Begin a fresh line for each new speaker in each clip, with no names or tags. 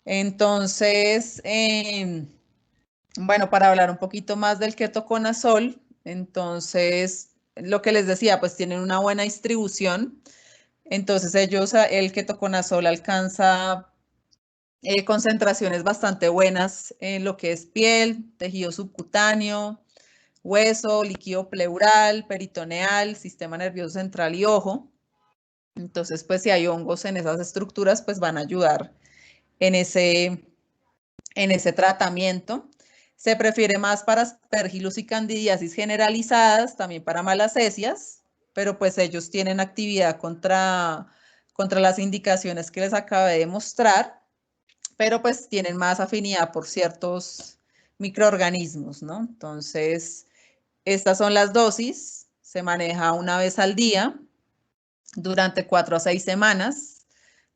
Entonces, bueno, para hablar un poquito más del ketoconazol, entonces, lo que les decía, pues tienen una buena distribución. Entonces, el ketoconazol alcanza concentraciones bastante buenas en lo que es piel, tejido subcutáneo, hueso, líquido pleural, peritoneal, sistema nervioso central y ojo. Entonces, pues si hay hongos en esas estructuras, pues van a ayudar en ese tratamiento. Se prefiere más para aspergillus y candidiasis generalizadas, también para malacesias, pero pues ellos tienen actividad contra las indicaciones que les acabé de mostrar, pero pues tienen más afinidad por ciertos microorganismos, ¿no? Entonces, estas son las dosis, se maneja una vez al día durante 4 a 6 semanas,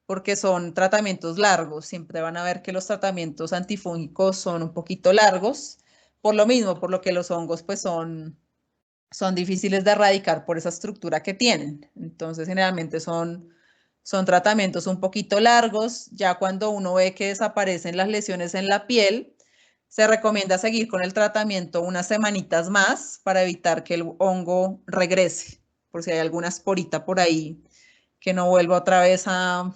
porque son tratamientos largos. Siempre van a ver que los tratamientos antifúngicos son un poquito largos, por lo mismo, por lo que los hongos pues son difíciles de erradicar por esa estructura que tienen. Entonces, generalmente son tratamientos un poquito largos. Ya cuando uno ve que desaparecen las lesiones en la piel, se recomienda seguir con el tratamiento unas semanitas más para evitar que el hongo regrese, por si hay alguna esporita por ahí que no vuelva otra vez a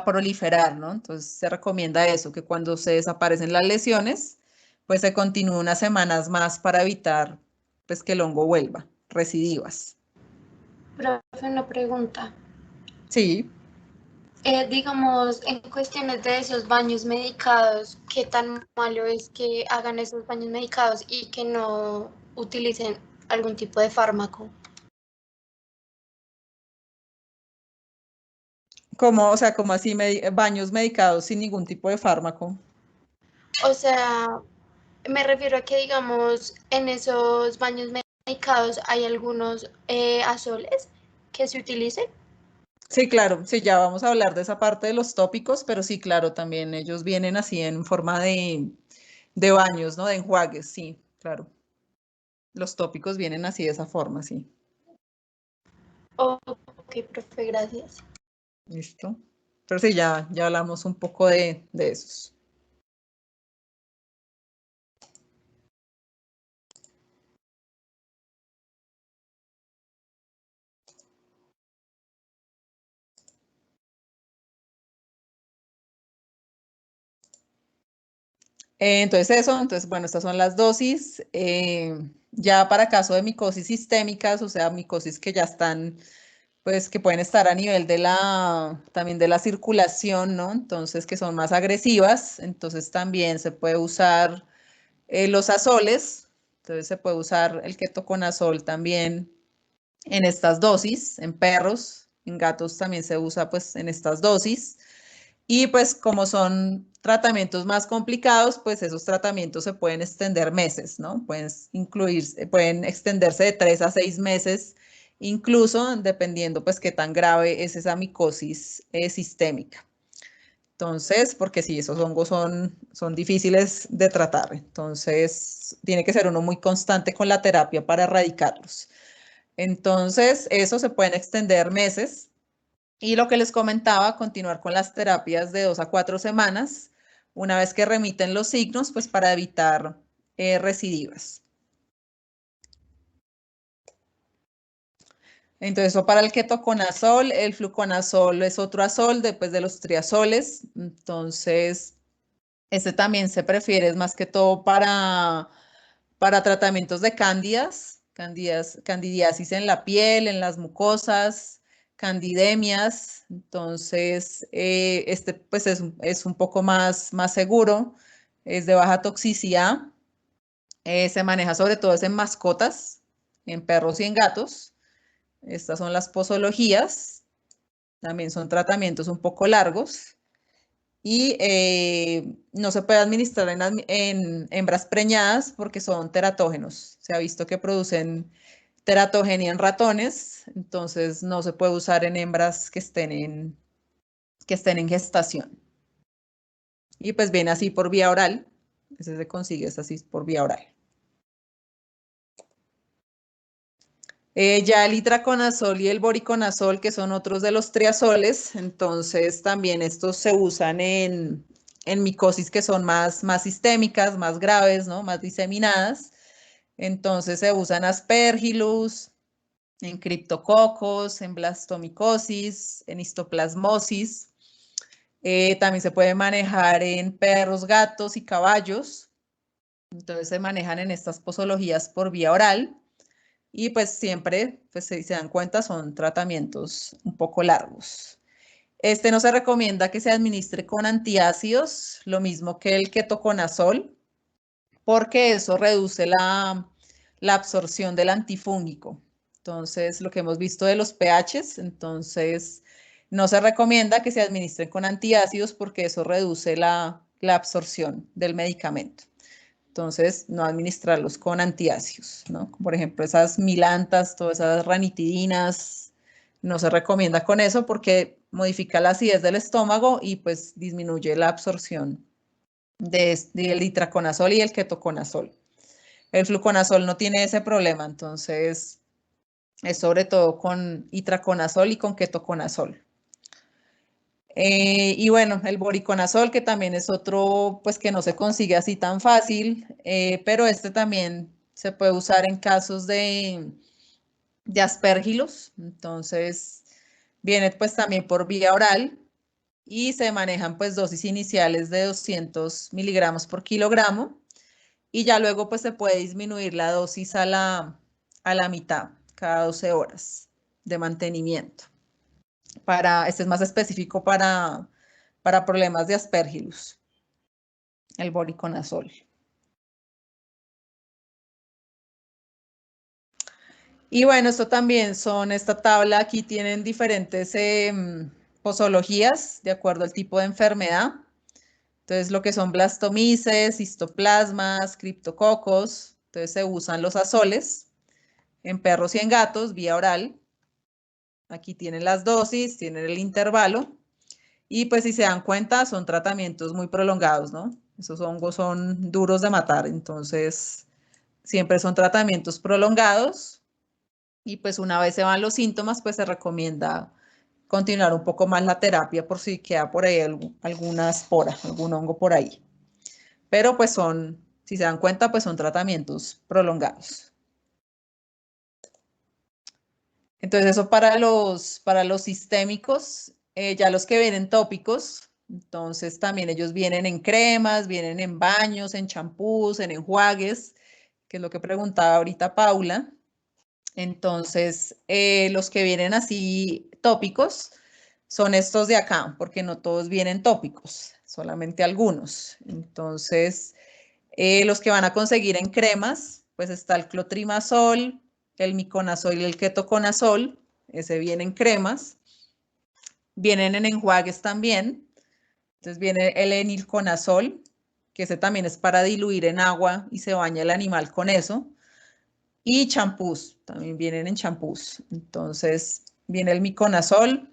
proliferar, ¿no? Entonces se recomienda eso, que cuando se desaparecen las lesiones, pues se continúe unas semanas más para evitar pues que el hongo vuelva, recidivas.
Profe, una pregunta.
Sí.
Digamos, en cuestiones de esos baños medicados, ¿qué tan malo es que hagan esos baños medicados y que no utilicen algún tipo de fármaco?
Como, o sea, como así baños medicados sin ningún tipo de fármaco.
O sea, me refiero a que, digamos, en esos baños medicados hay algunos azoles que se utilicen.
Sí, claro, sí, ya vamos a hablar de esa parte de los tópicos, pero sí, claro, también ellos vienen así en forma de baños, ¿no? De enjuagues, sí, claro. Los tópicos vienen así de esa forma, sí.
Ok, profe, gracias.
Listo. Pero sí, ya hablamos un poco de esos. Entonces bueno, estas son las dosis. Ya para caso de micosis sistémicas, o sea, micosis que ya están, pues que pueden estar a nivel también de la circulación, ¿no? Entonces, que son más agresivas, entonces también se puede usar los azoles, entonces se puede usar el ketoconazol también en estas dosis, en perros, en gatos también se usa pues en estas dosis. Y pues como son tratamientos más complicados, pues esos tratamientos se pueden extender meses, ¿no? Pueden extenderse de 3 a 6 meses, incluso dependiendo pues qué tan grave es esa micosis sistémica. Entonces, porque sí, esos hongos son difíciles de tratar, entonces tiene que ser uno muy constante con la terapia para erradicarlos. Entonces, eso se pueden extender meses. Y lo que les comentaba, continuar con las terapias de 2 a 4 semanas, una vez que remiten los signos, pues para evitar recidivas. Entonces, eso para el ketoconazol, el fluconazol es otro azol después de los triazoles. Entonces, este también se prefiere, es más que todo para tratamientos de candidiasis en la piel, en las mucosas, candidemias. Entonces, este pues es un poco más seguro, es de baja toxicidad. Se maneja sobre todo en mascotas, en perros y en gatos. Estas son las posologías. También son tratamientos un poco largos y no se puede administrar en hembras preñadas porque son teratógenos. Se ha visto que producen teratogenia en ratones, entonces no se puede usar en hembras que estén en gestación. Y pues viene así por vía oral, ese se consigue es así por vía oral. Ya el itraconazol y el boriconazol, que son otros de los triazoles, entonces también estos se usan micosis que son más sistémicas, más graves, ¿no? Más diseminadas. Entonces se usan Aspergillus, en criptococos, en blastomicosis, en histoplasmosis. También se puede manejar en perros, gatos y caballos. Entonces se manejan en estas posologías por vía oral. Y pues siempre, pues si se dan cuenta, son tratamientos un poco largos. Este no se recomienda que se administre con antiácidos, lo mismo que el ketoconazol, porque eso reduce la absorción del antifúngico. Entonces, lo que hemos visto de los pHs, entonces no se recomienda que se administren con antiácidos porque eso reduce la absorción del medicamento. Entonces, no administrarlos con antiácidos, ¿no? Por ejemplo, esas milantas, todas esas ranitidinas, no se recomienda con eso porque modifica la acidez del estómago y pues disminuye la absorción del itraconazol y el ketoconazol. El fluconazol no tiene ese problema, entonces es sobre todo con itraconazol y con ketoconazol. Y bueno, el voriconazol, que también es otro, pues que no se consigue así tan fácil, pero este también se puede usar en casos de Aspergillus, entonces viene pues también por vía oral y se manejan pues dosis iniciales de 200 miligramos por kilogramo y ya luego pues se puede disminuir la dosis a la mitad cada 12 horas de mantenimiento. Este es más específico para problemas de Aspergillus, el voriconazol. Y bueno, esto también esta tabla aquí tienen diferentes posologías de acuerdo al tipo de enfermedad. Entonces, lo que son blastomices, histoplasmas, criptococos, entonces se usan los azoles en perros y en gatos vía oral. Aquí tienen las dosis, tienen el intervalo. Y pues si se dan cuenta, son tratamientos muy prolongados, ¿no? Esos hongos son duros de matar, entonces siempre son tratamientos prolongados. Y pues una vez se van los síntomas, pues se recomienda continuar un poco más la terapia por si queda por ahí alguna espora, algún hongo por ahí. Pero pues si se dan cuenta, pues son tratamientos prolongados. Entonces eso para los sistémicos, ya los que vienen tópicos, entonces también ellos vienen en cremas, vienen en baños, en champús, en enjuagues, que es lo que preguntaba ahorita Paula. Entonces, los que vienen así tópicos son estos de acá, porque no todos vienen tópicos, solamente algunos. Entonces, los que van a conseguir en cremas, pues está el clotrimazol, el miconazol y el ketoconazol, ese viene en cremas. Vienen en enjuagues también. Entonces viene el enilconazol, que ese también es para diluir en agua y se baña el animal con eso. Y champús, también vienen en champús. Entonces viene el miconazol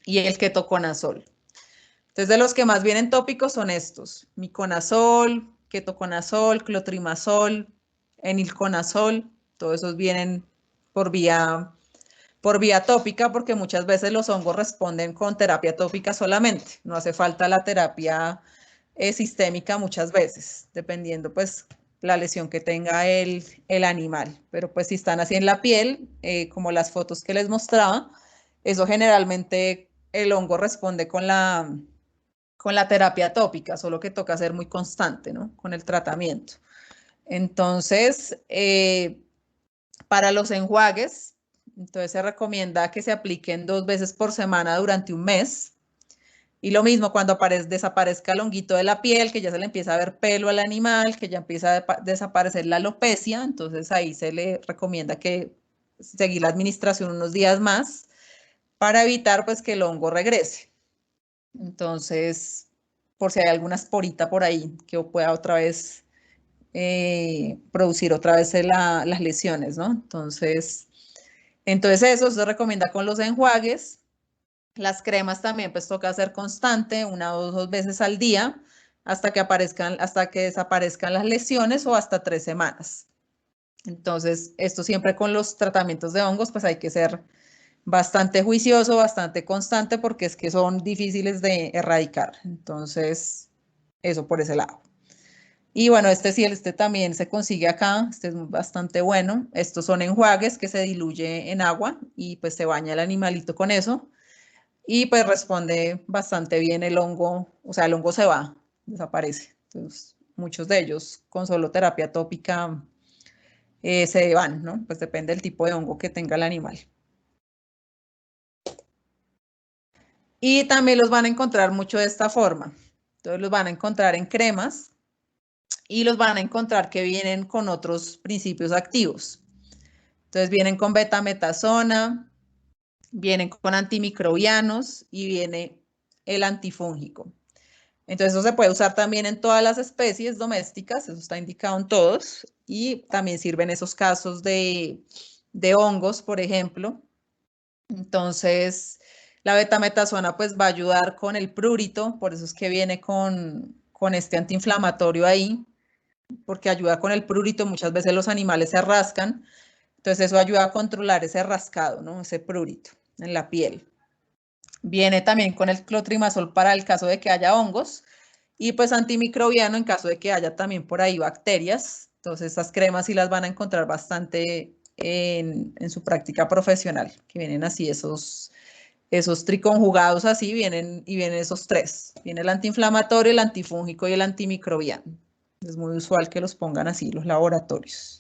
y el ketoconazol. Entonces de los que más vienen tópicos son estos: miconazol, ketoconazol, clotrimazol, enilconazol. Todos esos vienen por vía tópica porque muchas veces los hongos responden con terapia tópica solamente. No hace falta la terapia sistémica muchas veces, dependiendo pues la lesión que tenga el animal. Pero pues si están así en la piel, como las fotos que les mostraba, eso generalmente el hongo responde con la terapia tópica, solo que toca ser muy constante, ¿no? Con el tratamiento. Entonces, para los enjuagues, entonces se recomienda que se apliquen 2 veces por semana durante un mes. Y lo mismo cuando desaparezca el honguito de la piel, que ya se le empieza a ver pelo al animal, que ya empieza a desaparecer la alopecia, entonces ahí se le recomienda que seguir la administración unos días más para evitar pues que el hongo regrese. Entonces, por si hay alguna esporita por ahí que pueda otra vez producir otra vez las lesiones, ¿no? Entonces eso se recomienda con los enjuagues. Las cremas también pues toca hacer constante, 1 o 2 veces al día, hasta que desaparezcan las lesiones o hasta 3 semanas. Entonces, esto siempre con los tratamientos de hongos, pues hay que ser bastante juicioso, bastante constante, porque es que son difíciles de erradicar. Entonces, Eso por ese lado. Y bueno, este también se consigue acá, este es bastante bueno. Estos son enjuagues que se diluye en agua y pues se baña el animalito con eso. Y pues responde bastante bien el hongo, o sea, el hongo se va, desaparece. Entonces, muchos de ellos con solo terapia tópica se van, ¿no? Pues depende del tipo de hongo que tenga el animal. Y también los van a encontrar mucho de esta forma. Entonces los van a encontrar en cremas y los van a encontrar que vienen con otros principios activos. Entonces vienen con betametasona, vienen con antimicrobianos y viene el antifúngico. Entonces eso se puede usar también en todas las especies domésticas, eso está indicado en todos, y también sirven esos casos de hongos, por ejemplo. Entonces, la betametasona pues va a ayudar con el prurito, por eso es que viene con este antiinflamatorio ahí, porque ayuda con el prurito, muchas veces los animales se rascan, entonces eso ayuda a controlar ese rascado, ¿no? Ese prurito en la piel. Viene también con el clotrimazol para el caso de que haya hongos y pues antimicrobiano en caso de que haya también por ahí bacterias. Entonces estas cremas sí las van a encontrar bastante en su práctica profesional, que vienen así esos triconjugados así, vienen esos tres. Viene el antiinflamatorio, el antifúngico y el antimicrobiano. Es muy usual que los pongan así los laboratorios.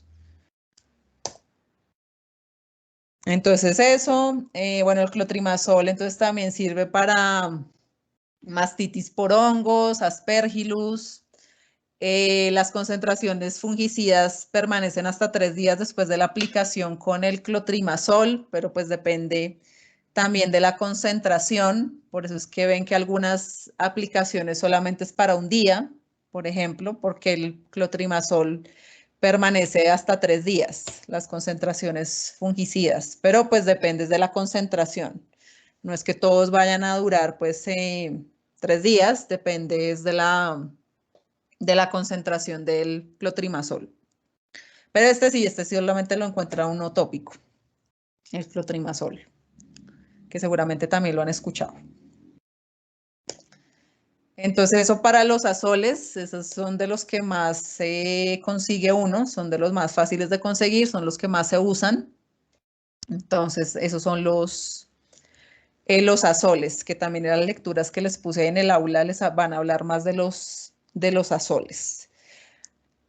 Entonces eso, bueno, el clotrimazol entonces también sirve para mastitis por hongos, aspergillus. Las concentraciones fungicidas permanecen hasta 3 días después de la aplicación con el clotrimazol, pero pues depende también de la concentración. Por eso es que ven que algunas aplicaciones solamente es para un día, por ejemplo, porque el clotrimazol permanece hasta 3 días, las concentraciones fungicidas, pero pues depende de la concentración. No es que todos vayan a durar pues 3 días, depende de la concentración del clotrimazol. Pero este sí solamente lo encuentra uno tópico, el clotrimazol, que seguramente también lo han escuchado. Entonces eso para los azoles, esos son de los que más se consigue uno, son de los más fáciles de conseguir, son los que más se usan. Entonces esos son los azoles, que también en las lecturas que les puse en el aula les van a hablar más de los azoles.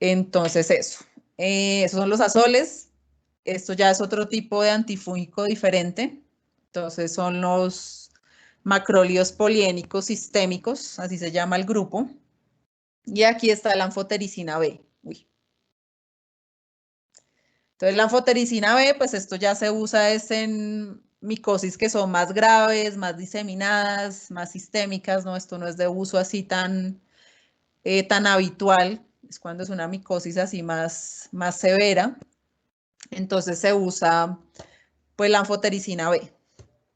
Entonces eso, esos son los azoles. Esto ya es otro tipo de antifúngico diferente. Entonces son los macrólidos poliénicos sistémicos, así se llama el grupo. Y aquí está la anfotericina B. Uy. Entonces la anfotericina B, pues esto ya se usa es en micosis que son más graves, más diseminadas, más sistémicas, ¿no? Esto no es de uso así tan habitual, es cuando es una micosis así más severa. Entonces se usa pues la anfotericina B.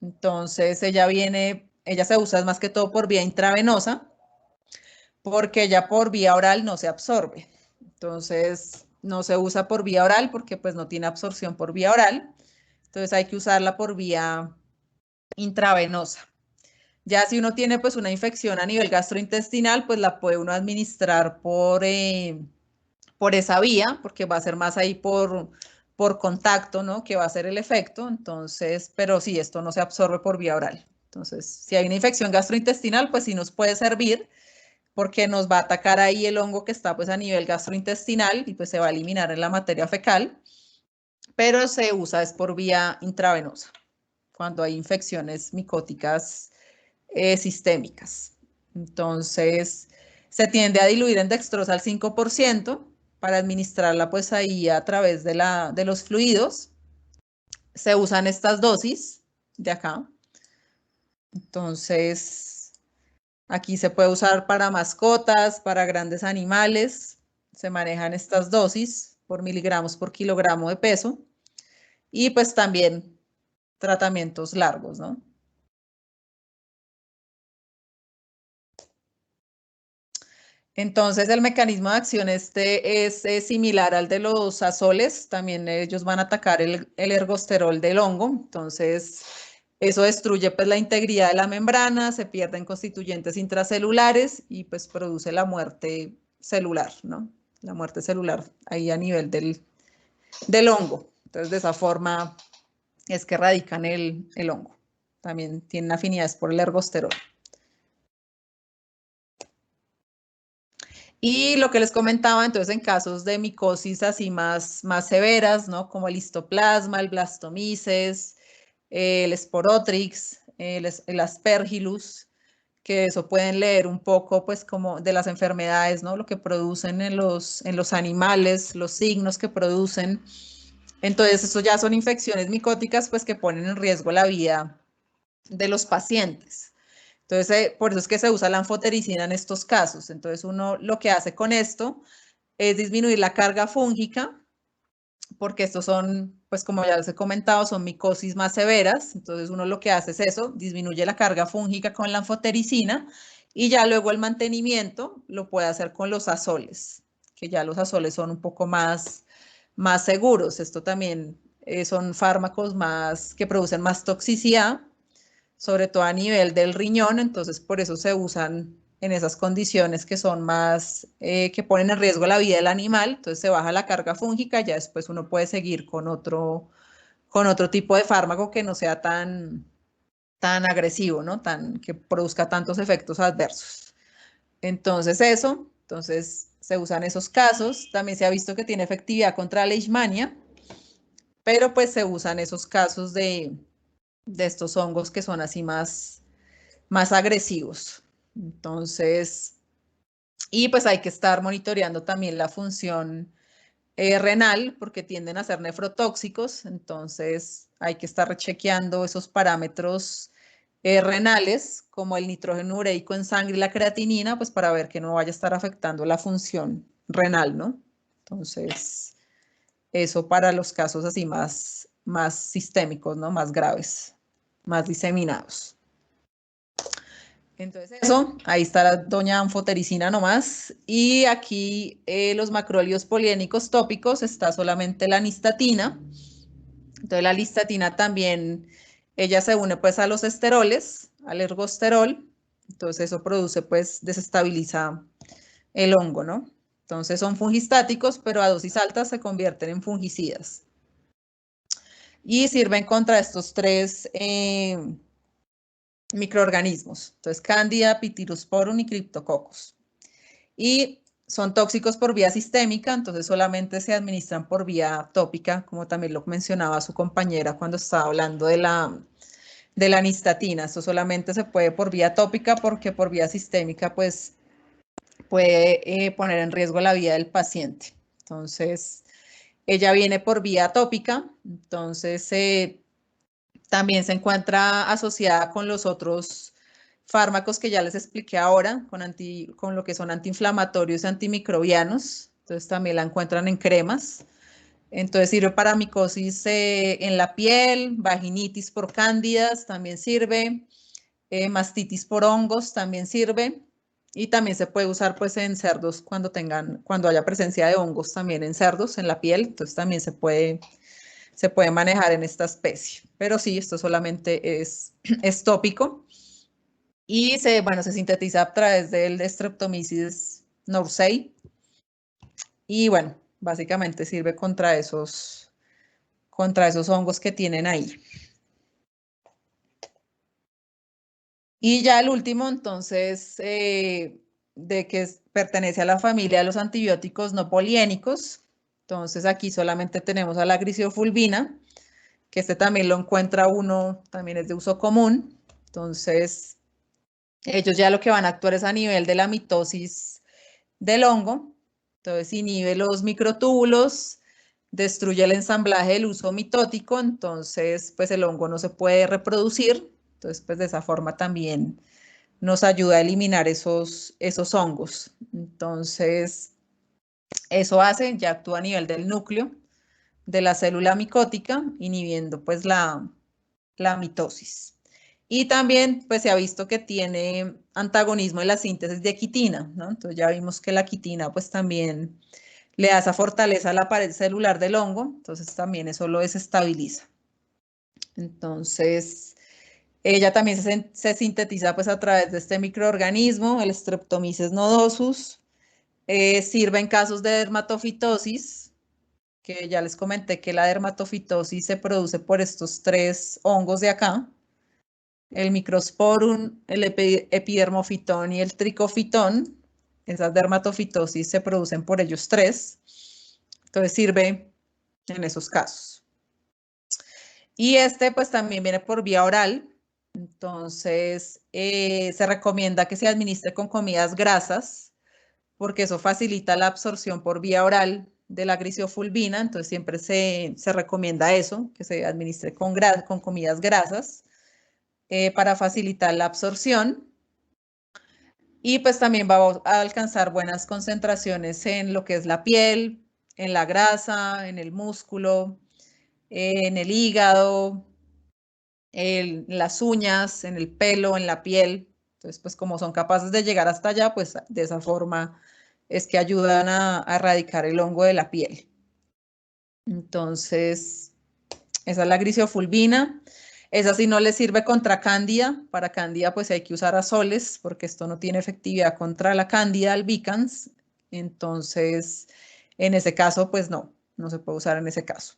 Entonces ella se usa más que todo por vía intravenosa, porque ella por vía oral no se absorbe. Entonces no se usa por vía oral porque pues no tiene absorción por vía oral. Entonces hay que usarla por vía intravenosa. Ya si uno tiene pues una infección a nivel gastrointestinal, pues la puede uno administrar por esa vía, porque va a ser más ahí por contacto, ¿no? Que va a ser el efecto. Entonces, pero sí, esto no se absorbe por vía oral. Entonces, si hay una infección gastrointestinal, pues sí nos puede servir porque nos va a atacar ahí el hongo que está pues a nivel gastrointestinal y pues se va a eliminar en la materia fecal, pero se usa es por vía intravenosa cuando hay infecciones micóticas sistémicas. Entonces, se tiende a diluir en dextrosa al 5% para administrarla pues ahí a través de los fluidos. Se usan estas dosis de acá. Entonces, aquí se puede usar para mascotas, para grandes animales. Se manejan estas dosis por miligramos por kilogramo de peso. Y pues también tratamientos largos, ¿no? Entonces, el mecanismo de acción es similar al de los azoles. También ellos van a atacar el ergosterol del hongo. Entonces, Eso destruye pues la integridad de la membrana, se pierden constituyentes intracelulares y pues produce la muerte celular, ¿no? La muerte celular ahí a nivel del hongo. Entonces, de esa forma es que radican el hongo. También tienen afinidades por el ergosterol. Y lo que les comentaba, entonces, en casos de micosis así más severas, ¿no? Como el histoplasma, el blastomices, el Sporotrix, el Aspergillus, que eso pueden leer un poco, pues, como de las enfermedades, ¿no? Lo que producen en los animales, los signos que producen. Entonces, eso ya son infecciones micóticas, pues, que ponen en riesgo la vida de los pacientes. Entonces, por eso es que se usa la anfotericina en estos casos. Entonces, uno lo que hace con esto es disminuir la carga fúngica, porque estos son, pues como ya les he comentado, son micosis más severas. Entonces, uno lo que hace es eso, disminuye la carga fúngica con la anfotericina y ya luego el mantenimiento lo puede hacer con los azoles, que ya los azoles son un poco más seguros. Esto también son fármacos que producen más toxicidad, sobre todo a nivel del riñón, entonces por eso se usan en esas condiciones que son más, que ponen en riesgo la vida del animal, entonces se baja la carga fúngica, ya después uno puede seguir con otro tipo de fármaco que no sea tan agresivo, ¿no? Que produzca tantos efectos adversos. Entonces entonces se usan esos casos, también se ha visto que tiene efectividad contra la leishmania, pero pues se usan esos casos de estos hongos que son así más agresivos. Entonces, y pues hay que estar monitoreando también la función renal porque tienden a ser nefrotóxicos, entonces hay que estar rechequeando esos parámetros renales como el nitrógeno ureico en sangre y la creatinina, pues para ver que no vaya a estar afectando la función renal, ¿no? Entonces, eso para los casos así más sistémicos, ¿no? Más graves, más diseminados. Entonces eso, ahí está la doña anfotericina nomás. Y aquí los macrólidos poliénicos tópicos está solamente la nistatina. Entonces la nistatina también, ella se une pues a los esteroles, al ergosterol. Entonces eso produce pues, desestabiliza el hongo, ¿no? Entonces son fungistáticos, pero a dosis altas se convierten en fungicidas. Y sirven contra estos tres microorganismos. Entonces, Candida, Pityrosporum y Cryptococcus. Y son tóxicos por vía sistémica, entonces solamente se administran por vía tópica, como también lo mencionaba su compañera cuando estaba hablando de la nistatina. Esto solamente se puede por vía tópica porque por vía sistémica pues puede poner en riesgo la vida del paciente. Entonces, ella viene por vía tópica, entonces también se encuentra asociada con los otros fármacos que ya les expliqué ahora, con lo que son antiinflamatorios y antimicrobianos. Entonces también la encuentran en cremas. Entonces sirve para micosis en la piel, vaginitis por cándidas también sirve, mastitis por hongos también sirve. Y también se puede usar pues en cerdos cuando haya presencia de hongos también en cerdos, en la piel. Entonces también se puede manejar en esta especie. Pero sí, esto solamente es tópico y se sintetiza a través del Streptomyces norsei y bueno, básicamente sirve contra esos hongos que tienen ahí. Y ya el último, entonces, de que pertenece a la familia de los antibióticos no poliénicos. Entonces aquí solamente tenemos a la grisiofulvina, que este también lo encuentra uno, también es de uso común. Entonces, ellos ya lo que van a actuar es a nivel de la mitosis del hongo. Entonces, inhibe los microtúbulos, destruye el ensamblaje del uso mitótico, entonces, pues el hongo no se puede reproducir. Entonces, pues de esa forma también nos ayuda a eliminar esos hongos. Entonces, eso hace, ya actúa a nivel del núcleo de la célula micótica, inhibiendo pues la mitosis. Y también pues se ha visto que tiene antagonismo en la síntesis de quitina, ¿no? Entonces ya vimos que la quitina pues también le da esa fortaleza a la pared celular del hongo, entonces también eso lo desestabiliza. Entonces, Ella también se sintetiza pues a través de este microorganismo, el Streptomyces nodosus. Sirve en casos de dermatofitosis, que ya les comenté que la dermatofitosis se produce por estos 3 hongos de acá, el Microsporum, el epidermofitón y el tricofitón. Esas dermatofitosis se producen por ellos 3. Entonces sirve en esos casos. Y este pues también viene por vía oral. Entonces se recomienda que se administre con comidas grasas porque eso facilita la absorción por vía oral de la grisofulvina. Entonces siempre se recomienda eso, que se administre con comidas grasas para facilitar la absorción. Y pues también va a alcanzar buenas concentraciones en lo que es la piel, en la grasa, en el músculo, en el hígado, en las uñas, en el pelo, en la piel. Entonces, pues como son capaces de llegar hasta allá, pues de esa forma es que ayudan a erradicar el hongo de la piel. Entonces, esa es la grisofulvina. Esa sí no le sirve contra cándida. Para cándida pues hay que usar azoles porque esto no tiene efectividad contra la cándida albicans. Entonces, en ese caso pues no se puede usar en ese caso.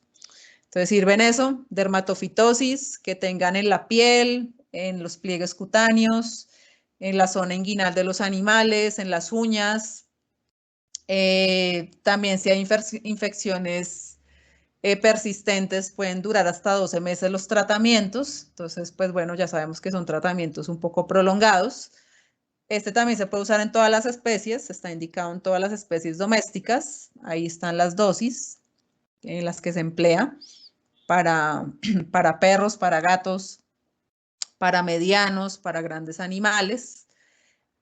Entonces sirven eso, dermatofitosis, que tengan en la piel, en los pliegues cutáneos, en la zona inguinal de los animales, en las uñas. También si hay infecciones persistentes pueden durar hasta 12 meses los tratamientos. Entonces, pues bueno, ya sabemos que son tratamientos un poco prolongados. Este también se puede usar en todas las especies, está indicado en todas las especies domésticas. Ahí están las dosis en las que se emplea para perros, para gatos, para medianos, para grandes animales.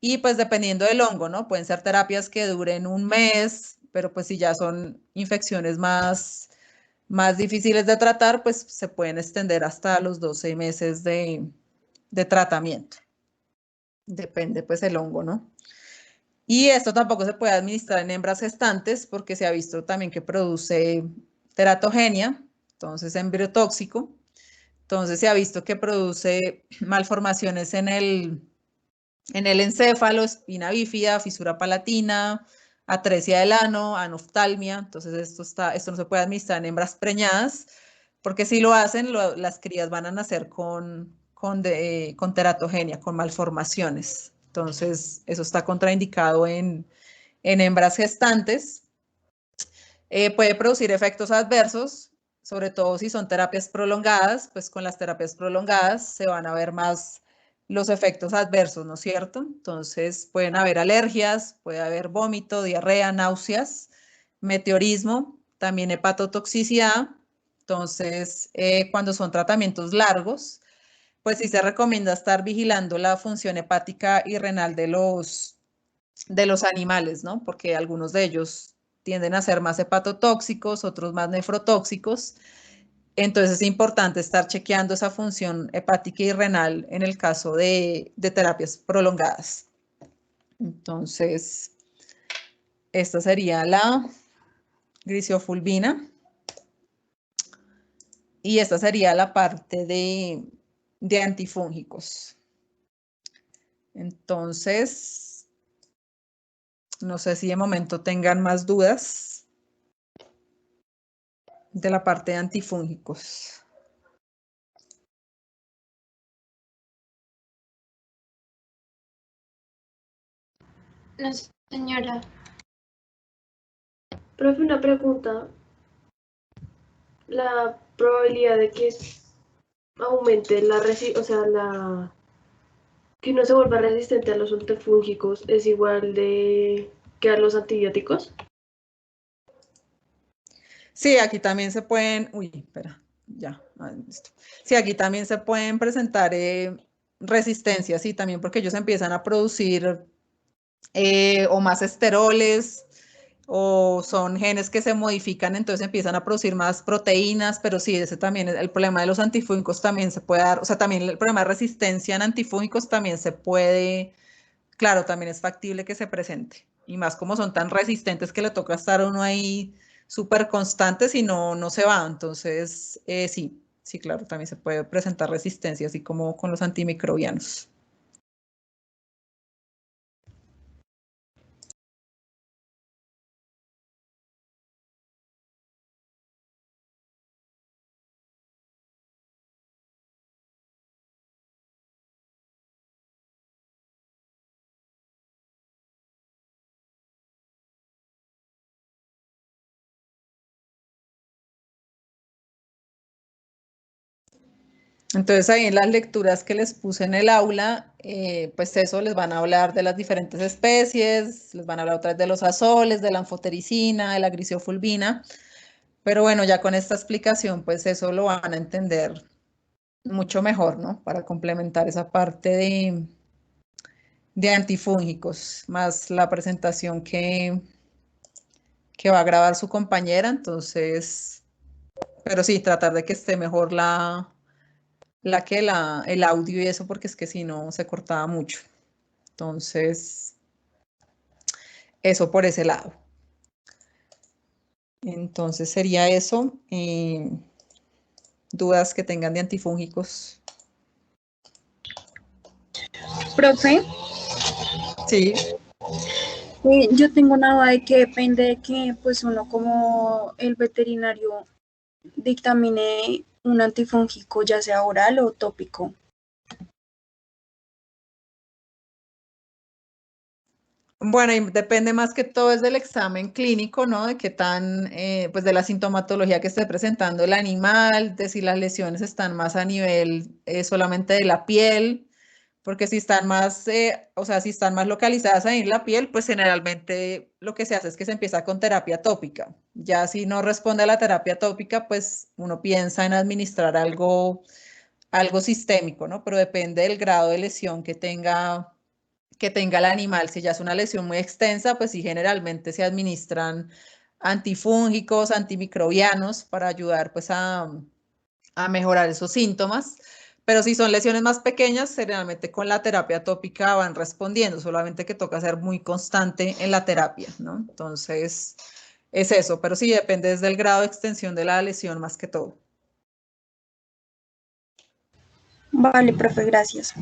Y pues dependiendo del hongo, ¿no? Pueden ser terapias que duren un mes, pero pues si ya son infecciones más difíciles de tratar, pues se pueden extender hasta los 12 meses de tratamiento. Depende pues el hongo, ¿no? Y esto tampoco se puede administrar en hembras gestantes porque se ha visto también que produce teratogenia, entonces embriotóxico. Entonces se ha visto que produce malformaciones en el encéfalo, espina bífida, fisura palatina, atresia del ano, anoftalmia. Entonces esto no se puede administrar en hembras preñadas, porque si lo hacen, las crías van a nacer con teratogenia, con malformaciones. Entonces eso está contraindicado en hembras gestantes. Puede producir efectos adversos, sobre todo si son terapias prolongadas, pues con las terapias prolongadas se van a ver más los efectos adversos, ¿no es cierto? Entonces pueden haber alergias, puede haber vómito, diarrea, náuseas, meteorismo, también hepatotoxicidad. Entonces, cuando son tratamientos largos, pues sí se recomienda estar vigilando la función hepática y renal de los animales, ¿no? Porque algunos de ellos tienden a ser más hepatotóxicos, otros más nefrotóxicos. Entonces es importante estar chequeando esa función hepática y renal en el caso de terapias prolongadas. Entonces, esta sería la grisofulvina. Y esta sería la parte de antifúngicos. Entonces, no sé si de momento tengan más dudas de la parte de antifúngicos.
No, señora.
Profe, una pregunta. La probabilidad de que aumente que uno se vuelva resistente a los antifúngicos es igual de que a los antibióticos.
Sí, aquí también se pueden, ya, listo. Sí, aquí también se pueden presentar resistencias, sí, también porque ellos empiezan a producir o más esteroles o son genes que se modifican, entonces empiezan a producir más proteínas, pero sí, ese también es el problema de los antifúngicos también se puede dar, o sea, también el problema de resistencia en antifúngicos también se puede, claro, también es factible que se presente, y más como son tan resistentes que le toca estar uno ahí súper constante si no se va, entonces sí, sí, claro, también se puede presentar resistencia, así como con los antimicrobianos. Entonces ahí en las lecturas que les puse en el aula, pues eso, les van a hablar de las diferentes especies, les van a hablar otra vez de los azoles, de la anfotericina, de la grisiofulvina, pero bueno, ya con esta explicación, pues eso lo van a entender mucho mejor, ¿no? Para complementar esa parte de antifúngicos, más la presentación que va a grabar su compañera, entonces, pero sí, tratar de que esté mejor el audio y eso, porque es que si no se cortaba mucho. Entonces, eso por ese lado. Entonces sería eso. Dudas que tengan de antifúngicos.
Profe,
Sí.
yo tengo una duda de que depende de que pues uno como el veterinario dictamine un antifúngico, ya sea oral o tópico.
Bueno, y depende más que todo es del examen clínico, ¿no? De qué tan, pues de la sintomatología que esté presentando el animal, de si las lesiones están más a nivel solamente de la piel, porque si están más, o sea, si están más localizadas ahí en la piel, pues generalmente lo que se hace es que se empieza con terapia tópica. Ya si no responde a la terapia tópica, pues uno piensa en administrar algo sistémico, ¿no? Pero depende del grado de lesión que tenga el animal. Si ya es una lesión muy extensa, pues sí, generalmente se administran antifúngicos, antimicrobianos para ayudar pues a mejorar esos síntomas. Pero si son lesiones más pequeñas, generalmente con la terapia tópica van respondiendo, solamente que toca ser muy constante en la terapia, ¿no? Entonces, es eso, pero sí depende desde el grado de extensión de la lesión más que todo.
Vale, profe, gracias.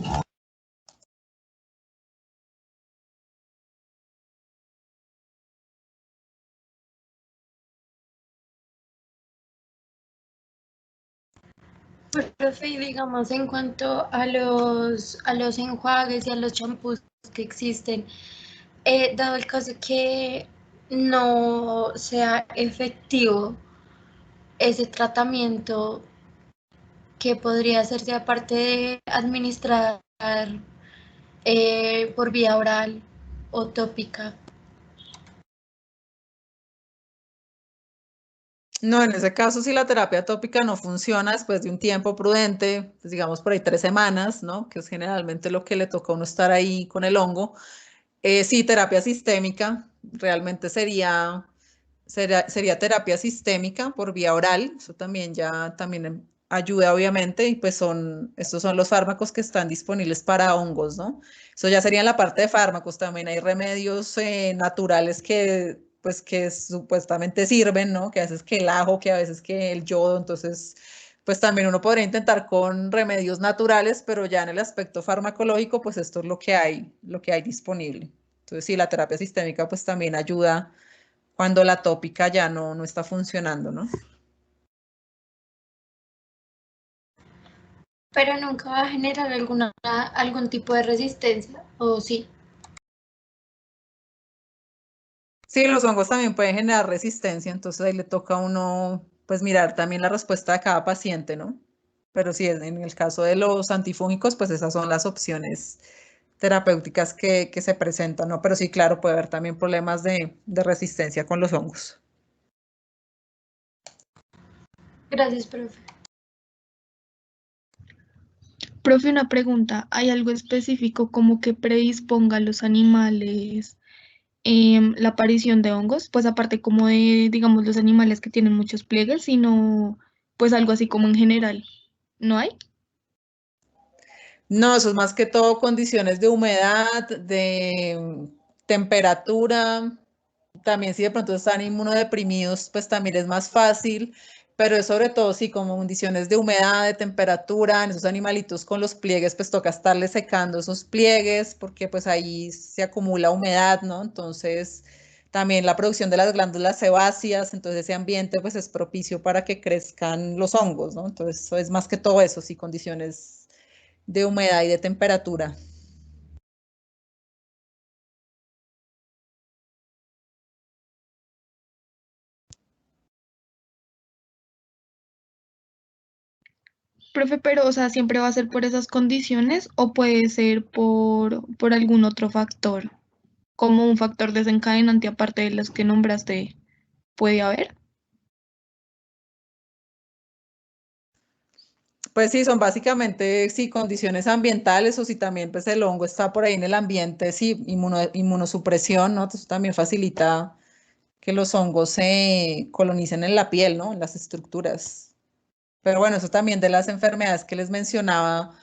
Profe, y digamos, en cuanto a los enjuagues y a los champús que existen, dado el caso que no sea efectivo ese tratamiento, ¿qué podría hacerse aparte de administrar por vía oral o tópica?
No, en ese caso, si la terapia tópica no funciona después de un tiempo prudente, pues digamos por ahí 3 semanas, ¿no? Que es generalmente lo que le toca a uno estar ahí con el hongo. Sí, terapia sistémica, realmente sería terapia sistémica por vía oral, eso también ayuda obviamente, y pues estos son los fármacos que están disponibles para hongos, ¿no? Eso ya sería en la parte de fármacos, también hay remedios naturales pues que supuestamente sirven, ¿no? Que a veces que el ajo, que a veces que el yodo, entonces pues también uno podría intentar con remedios naturales, pero ya en el aspecto farmacológico, pues esto es lo que hay disponible. Entonces, sí, la terapia sistémica pues también ayuda cuando la tópica ya no está funcionando, ¿no?
Pero nunca va a generar algún tipo de resistencia, ¿o sí?
Sí, los hongos también pueden generar resistencia, entonces ahí le toca a uno pues mirar también la respuesta de cada paciente, ¿no? Pero sí, en el caso de los antifúngicos, pues esas son las opciones terapéuticas que se presentan, ¿no? Pero sí, claro, puede haber también problemas de resistencia con los hongos.
Gracias, profe.
Profe, una pregunta. ¿Hay algo específico como que predisponga a los animales la aparición de hongos? Pues aparte como de, digamos, los animales que tienen muchos pliegues, sino pues algo así como en general. ¿No hay?
No, eso es más que todo condiciones de humedad, de temperatura. También si de pronto están inmunodeprimidos, pues también es más fácil. Pero es sobre todo, sí, como condiciones de humedad, de temperatura, en esos animalitos con los pliegues, pues toca estarles secando esos pliegues porque pues ahí se acumula humedad, ¿no? Entonces, también la producción de las glándulas sebáceas, entonces ese ambiente pues es propicio para que crezcan los hongos, ¿no? Entonces, eso es más que todo eso, sí, condiciones de humedad y de temperatura.
Profe, pero, o sea, ¿siempre va a ser por esas condiciones o puede ser por algún otro factor? Como un factor desencadenante aparte de los que nombraste, ¿puede haber?
Pues sí, son básicamente, sí, condiciones ambientales o si también pues el hongo está por ahí en el ambiente, sí, inmunosupresión, ¿no? Entonces también facilita que los hongos se colonicen en la piel, ¿no? En las estructuras. Pero bueno, eso también de las enfermedades que les mencionaba,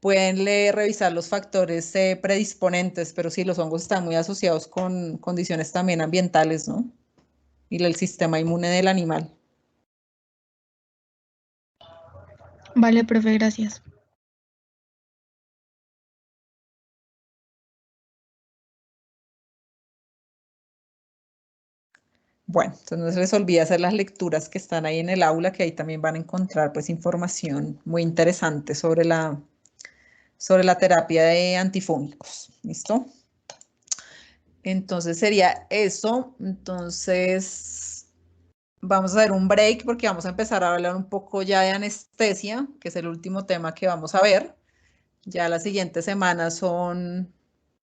pueden revisar los factores predisponentes, pero sí, los hongos están muy asociados con condiciones también ambientales, ¿no? Y el sistema inmune del animal.
Vale, profe, gracias.
Bueno, entonces no se les olvide hacer las lecturas que están ahí en el aula, que ahí también van a encontrar pues información muy interesante sobre la terapia de antifúngicos. ¿Listo? Entonces sería eso. Entonces vamos a hacer un break porque vamos a empezar a hablar un poco ya de anestesia, que es el último tema que vamos a ver. Ya las siguientes semanas son,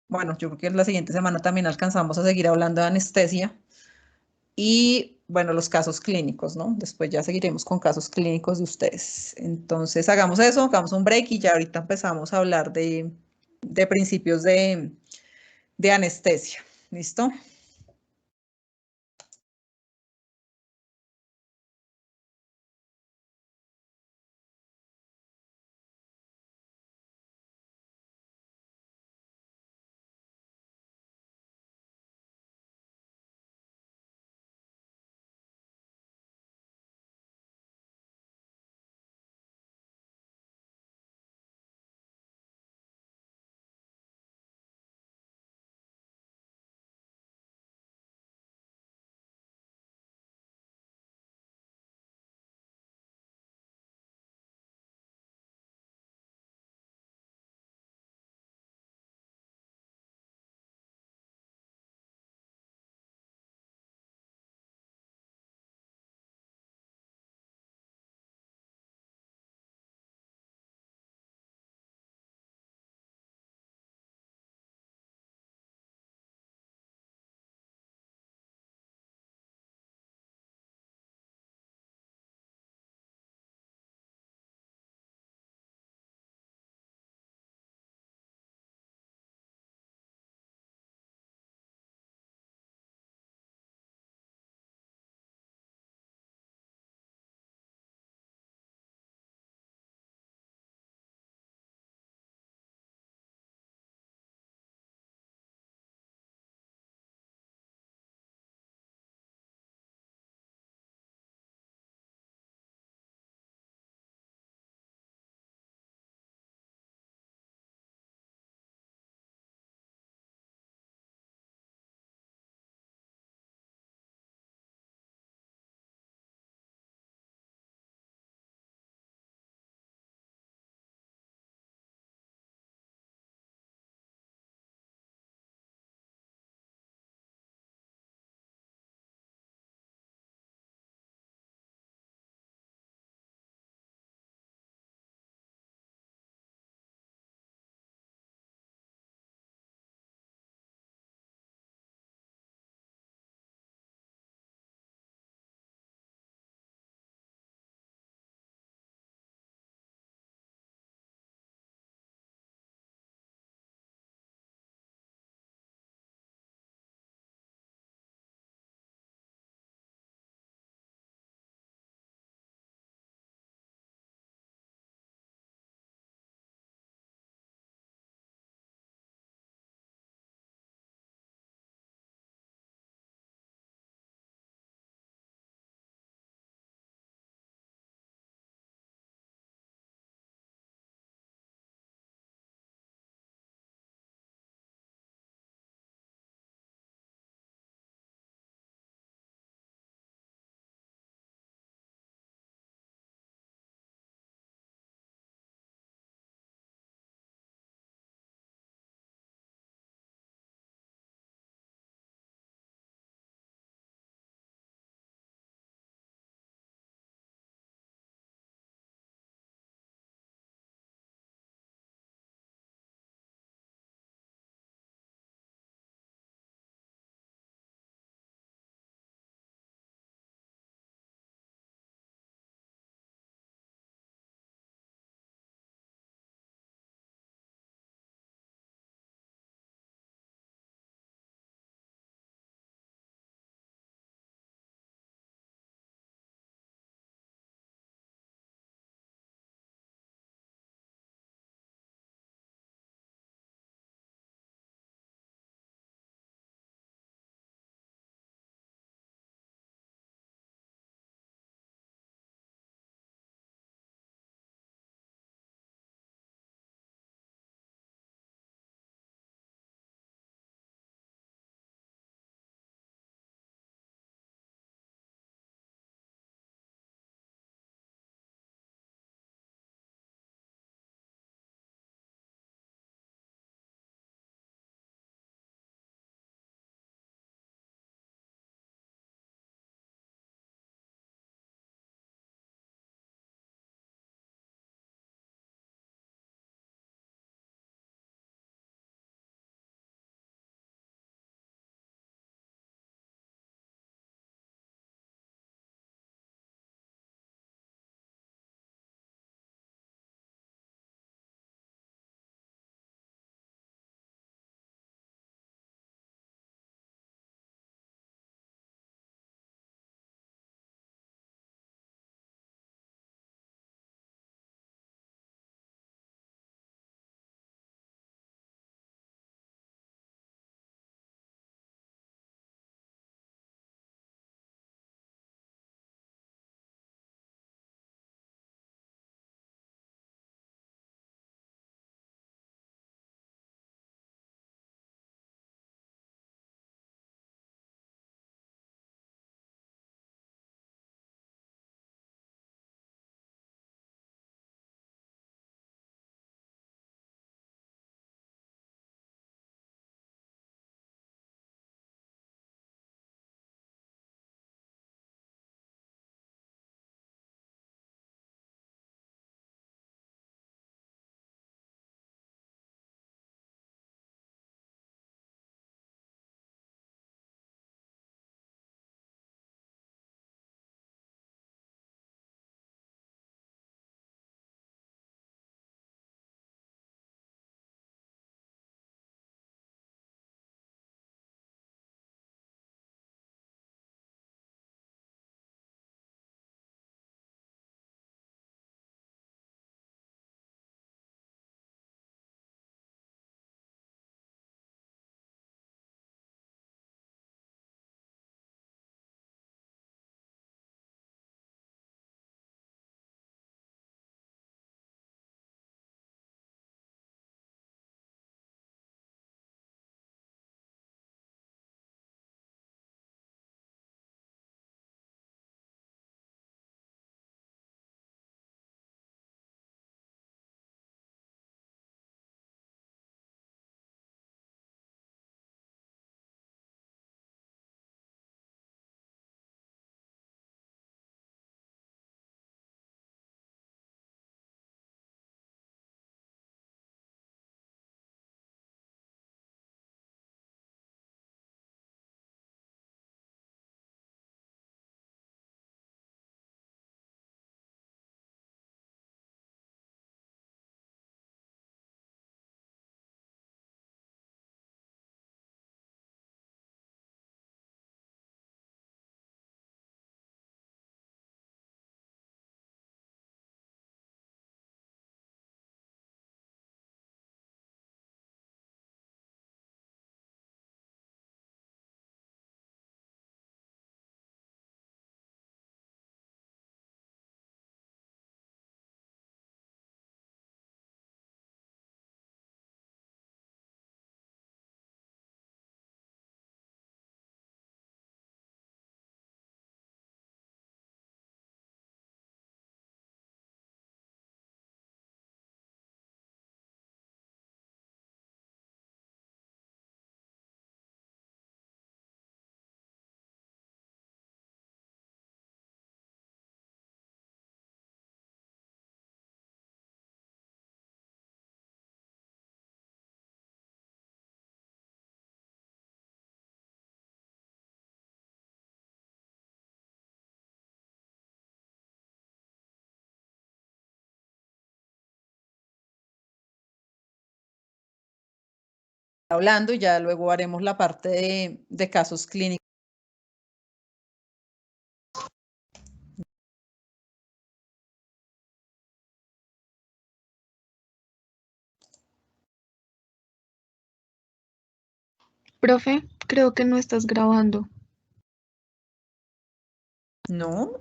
bueno, yo creo que la siguiente semana también alcanzamos a seguir hablando de anestesia. Y bueno, los casos clínicos, ¿no? Después ya seguiremos con casos clínicos de ustedes. Entonces, hagamos eso, hagamos un break y ya ahorita empezamos a hablar de principios de anestesia. ¿Listo? hablando y ya luego haremos la parte de casos clínicos.
Profe, creo que no estás grabando.
¿No?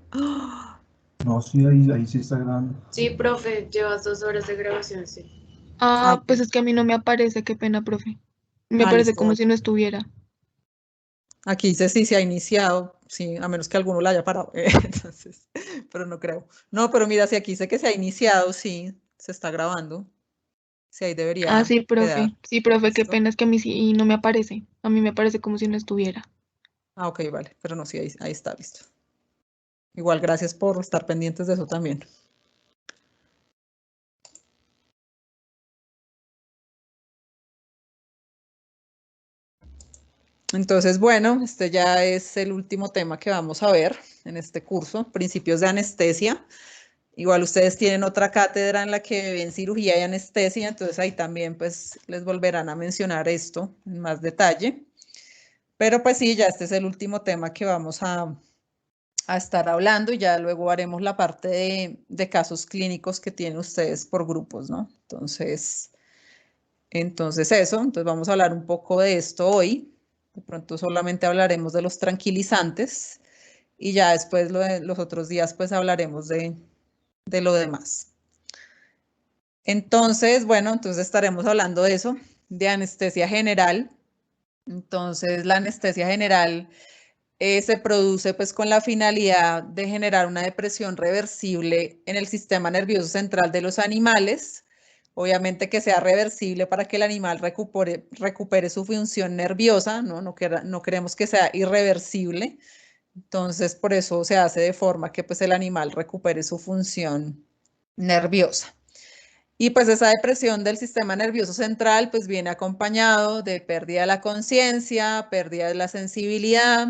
No, sí, ahí sí está grabando.
Sí, profe, llevas 2 horas de grabación, sí.
Ah, pues
Ok.
es que a mí no me aparece, qué pena, profe. Me
Ah,
aparece
listo,
como
dale.
si no estuviera.
Aquí dice sí se ha iniciado, sí, a menos que alguno la haya parado, entonces, pero no creo. No, pero mira, si aquí dice que se ha iniciado, sí, se está grabando. Sí, ahí
Ah,
debería
sí, profe.
quedar.
Sí, profe, qué
¿Listo?
pena, es que a mí sí no me aparece. A mí me aparece como si no estuviera.
Ah, ok, vale, pero no, sí, ahí está, listo. Igual, gracias por estar pendientes de eso también. Entonces, bueno, este ya es el último tema que vamos a ver en este curso, principios de anestesia. Igual ustedes tienen otra cátedra en la que ven cirugía y anestesia, entonces ahí también pues les volverán a mencionar esto en más detalle. Pero pues sí, ya este es el último tema que vamos a estar hablando y ya luego haremos la parte de casos clínicos que tienen ustedes por grupos, ¿no? Entonces eso, entonces vamos a hablar un poco de esto hoy. De pronto solamente hablaremos de los tranquilizantes y ya después los otros días pues hablaremos de lo demás. Entonces, bueno, entonces estaremos hablando de eso, de anestesia general. Entonces, la anestesia general se produce pues con la finalidad de generar una depresión reversible en el sistema nervioso central de los animales. Obviamente que sea reversible para que el animal recupere su función nerviosa, ¿no? No queremos que sea irreversible. Entonces, por eso se hace de forma que pues el animal recupere su función nerviosa. Y pues esa depresión del sistema nervioso central pues viene acompañado de pérdida de la conciencia, pérdida de la sensibilidad.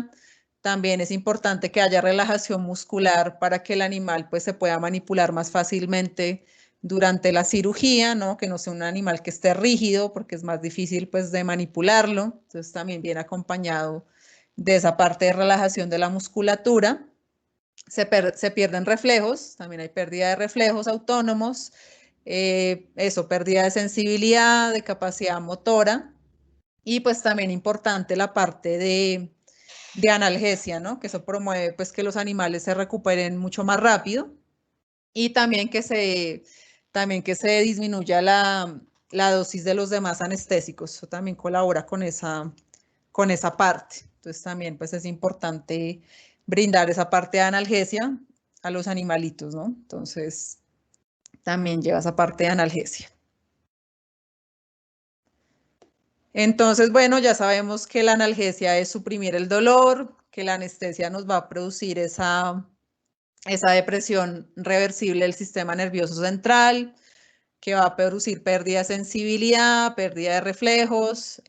También es importante que haya relajación muscular para que el animal pues se pueda manipular más fácilmente durante la cirugía, ¿no? Que no sea un animal que esté rígido porque es más difícil pues de manipularlo. Entonces también viene acompañado de esa parte de relajación de la musculatura. Se pierden reflejos, también hay pérdida de reflejos autónomos, pérdida de sensibilidad, de capacidad motora y pues también importante la parte de analgesia, ¿no? Que eso promueve pues que los animales se recuperen mucho más rápido y también que se disminuya la dosis de los demás anestésicos. Eso también colabora con esa parte. Entonces también pues es importante brindar esa parte de analgesia a los animalitos, ¿no? Entonces también lleva esa parte de analgesia. Entonces, bueno, ya sabemos que la analgesia es suprimir el dolor, que la anestesia nos va a producir esa depresión reversible del sistema nervioso central, que va a producir pérdida de sensibilidad, pérdida de reflejos,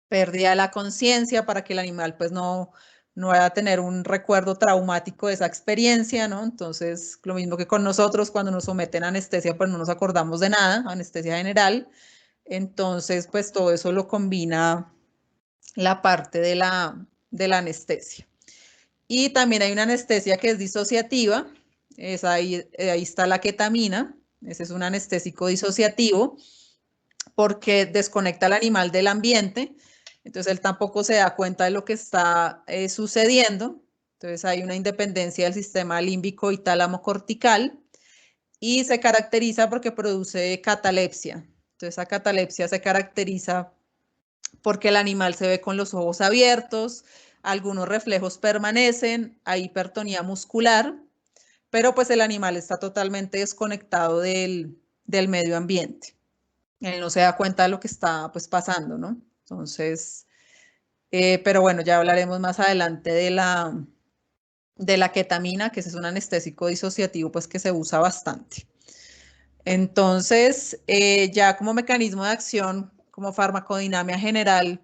pérdida de la conciencia para que el animal pues no vaya a tener un recuerdo traumático de esa experiencia, ¿no? Entonces, lo mismo que con nosotros, cuando nos someten a anestesia, pues no nos acordamos de nada, anestesia general. Entonces, pues todo eso lo combina la parte de la anestesia. Y también hay una anestesia que es disociativa, ahí está la ketamina, ese es un anestésico disociativo, porque desconecta al animal del ambiente, entonces él tampoco se da cuenta de lo que está sucediendo, entonces hay una independencia del sistema límbico y tálamo cortical y se caracteriza porque produce catalepsia. Entonces esa catalepsia se caracteriza porque el animal se ve con los ojos abiertos, algunos reflejos permanecen, hay hipertonía muscular, pero pues el animal está totalmente desconectado del medio ambiente. Él no se da cuenta de lo que está pues pasando, ¿no? Entonces, pero bueno, ya hablaremos más adelante de la ketamina, que es un anestésico disociativo pues que se usa bastante. Entonces, ya como mecanismo de acción, como farmacodinamia general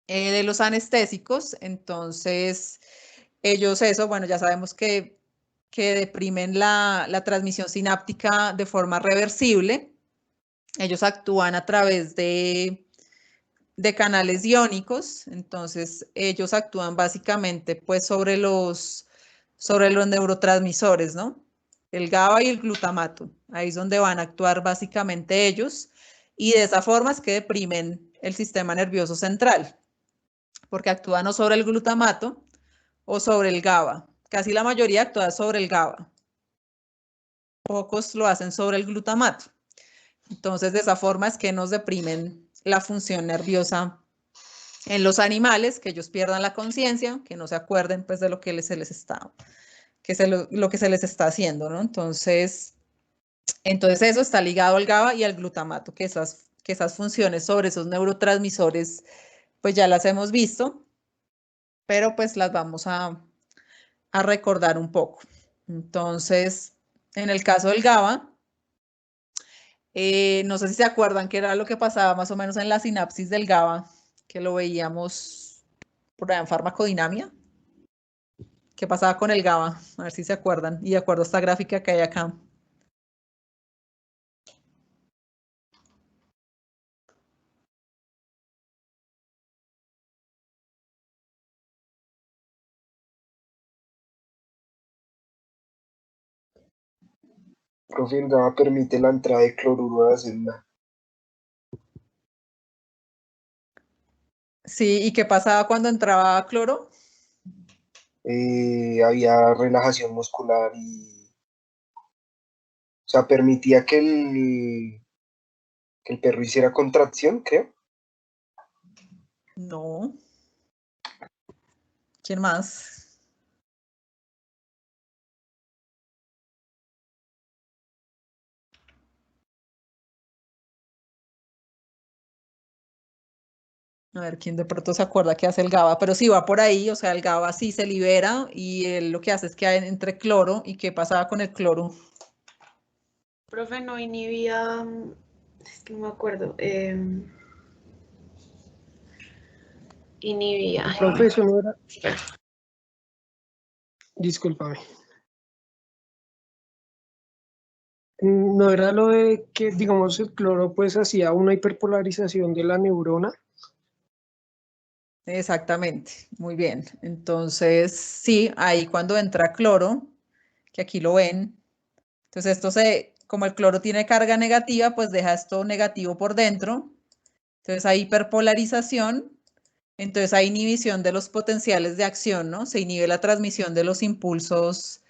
de los anestésicos, entonces ellos bueno, ya sabemos que deprimen la transmisión sináptica de forma reversible. Ellos actúan a través de de canales iónicos. Entonces, ellos actúan básicamente pues sobre los neurotransmisores, ¿no? El GABA y el glutamato. Ahí es donde van a actuar básicamente ellos. Y de esa forma es que deprimen el sistema nervioso central, porque actúan o sobre el glutamato o sobre el GABA. Casi la mayoría actúa sobre el GABA. Pocos lo hacen sobre el glutamato. Entonces, de esa forma es que nos deprimen la función nerviosa en los animales, que ellos pierdan la conciencia, que no se acuerden pues de lo que se les está, lo que se les está haciendo, ¿no? Entonces eso está ligado al GABA y al glutamato, que esas funciones sobre esos neurotransmisores pues ya las hemos visto, pero pues las vamos a recordar un poco. Entonces, en el caso del GABA, no sé si se acuerdan que era lo que pasaba más o menos en la sinapsis del GABA, que lo veíamos por allá en farmacodinamia. ¿Qué pasaba con el GABA? A ver si se acuerdan. Y de acuerdo a esta gráfica que hay acá.
Profe, el GABA permite la entrada de cloruro a la célula.
Sí, ¿y qué pasaba cuando entraba cloro?
Había relajación muscular y, o sea, permitía que el perro hiciera contracción, creo.
No. ¿Quién más? A ver, ¿quién de pronto se acuerda qué hace el GABA? Pero sí va por ahí, o sea, el GABA sí se libera y él lo que hace es que entre cloro. ¿Y qué pasaba con el cloro?
Profe, no inhibía, es que no me acuerdo, inhibía.
Profe, eso no era. Discúlpame. No era lo de que, digamos, el cloro pues hacía una hiperpolarización de la neurona.
Exactamente, muy bien. Entonces, sí, ahí cuando entra cloro, que aquí lo ven, entonces como el cloro tiene carga negativa, pues deja esto negativo por dentro. Entonces hay hiperpolarización, entonces hay inhibición de los potenciales de acción, ¿no? Se inhibe la transmisión de los impulsos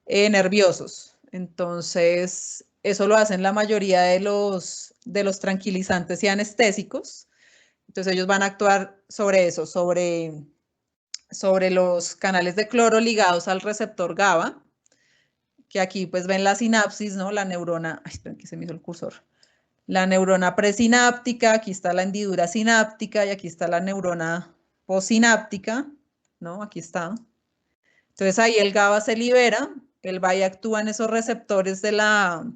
nerviosos. Entonces, eso lo hacen la mayoría de los tranquilizantes y anestésicos. Entonces ellos van a actuar sobre eso, sobre los canales de cloro ligados al receptor GABA, que aquí pues ven la sinapsis, ¿no? La neurona, ay, esperen que se me hizo el cursor. La neurona presináptica, aquí está la hendidura sináptica y aquí está la neurona postsináptica, ¿no? Aquí está. Entonces ahí el GABA se libera, el va y actúa en esos receptores de la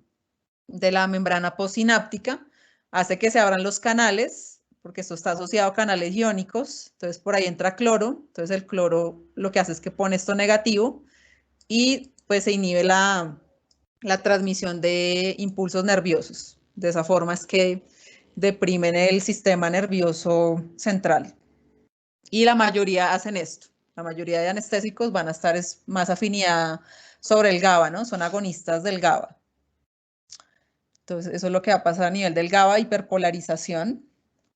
membrana postsináptica, hace que se abran los canales, porque esto está asociado a canales iónicos, entonces por ahí entra cloro, entonces el cloro lo que hace es que pone esto negativo y pues se inhibe la transmisión de impulsos nerviosos. De esa forma es que deprimen el sistema nervioso central. Y la mayoría hacen esto. La mayoría de anestésicos van a estar más afinidad sobre el GABA, ¿no? Son agonistas del GABA. Entonces, eso es lo que va a pasar a nivel del GABA, hiperpolarización,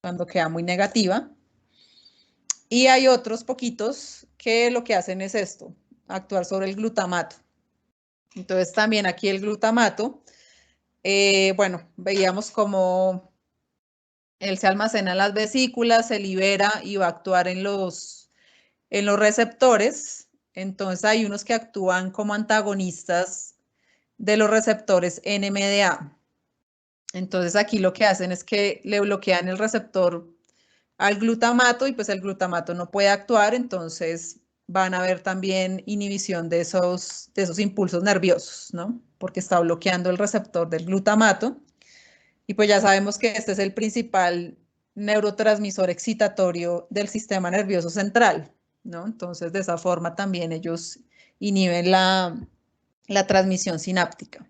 cuando queda muy negativa. Y hay otros poquitos que lo que hacen es esto, actuar sobre el glutamato. Entonces, también aquí el glutamato, bueno, veíamos cómo él se almacena en las vesículas, se libera y va a actuar en los receptores. Entonces, hay unos que actúan como antagonistas de los receptores NMDA. Entonces aquí lo que hacen es que le bloquean el receptor al glutamato y pues el glutamato no puede actuar, entonces van a ver también inhibición de esos impulsos nerviosos, ¿no? Porque está bloqueando el receptor del glutamato. Y pues ya sabemos que este es el principal neurotransmisor excitatorio del sistema nervioso central, ¿no? Entonces de esa forma también ellos inhiben la transmisión sináptica.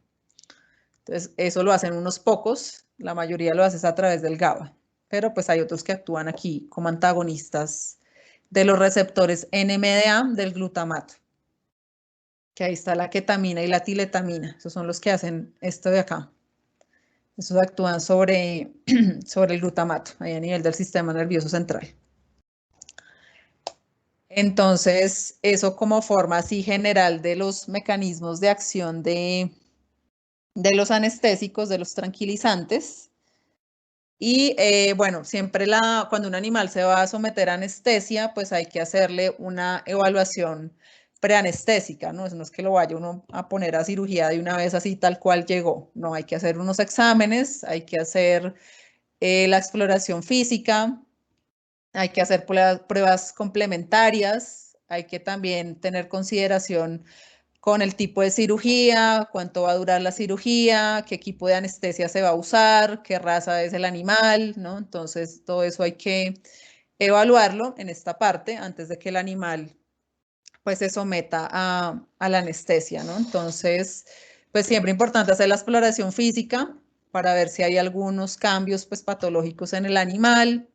Entonces, eso lo hacen unos pocos, la mayoría lo haces a través del GABA. pero pues hay otros que actúan aquí como antagonistas de los receptores NMDA del glutamato, que ahí está la ketamina y la tiletamina, esos son los que hacen esto de acá. Esos actúan sobre, sobre el glutamato, ahí a nivel del sistema nervioso central. Entonces, eso como forma así general de los mecanismos de acción de los anestésicos, de los tranquilizantes. Y bueno, siempre cuando un animal se va a someter a anestesia, pues hay que hacerle una evaluación preanestésica, ¿no? No es que lo vaya uno a poner a cirugía de una vez así tal cual llegó, no, hay que hacer unos exámenes, hay que hacer la exploración física, hay que hacer pruebas complementarias, hay que también tener consideración con el tipo de cirugía, cuánto va a durar la cirugía, qué equipo de anestesia se va a usar, qué raza es el animal, ¿no? Entonces, todo eso hay que evaluarlo en esta parte antes de que el animal pues se someta a la anestesia, ¿no? Entonces, pues siempre importante hacer la exploración física para ver si hay algunos cambios pues patológicos en el animal,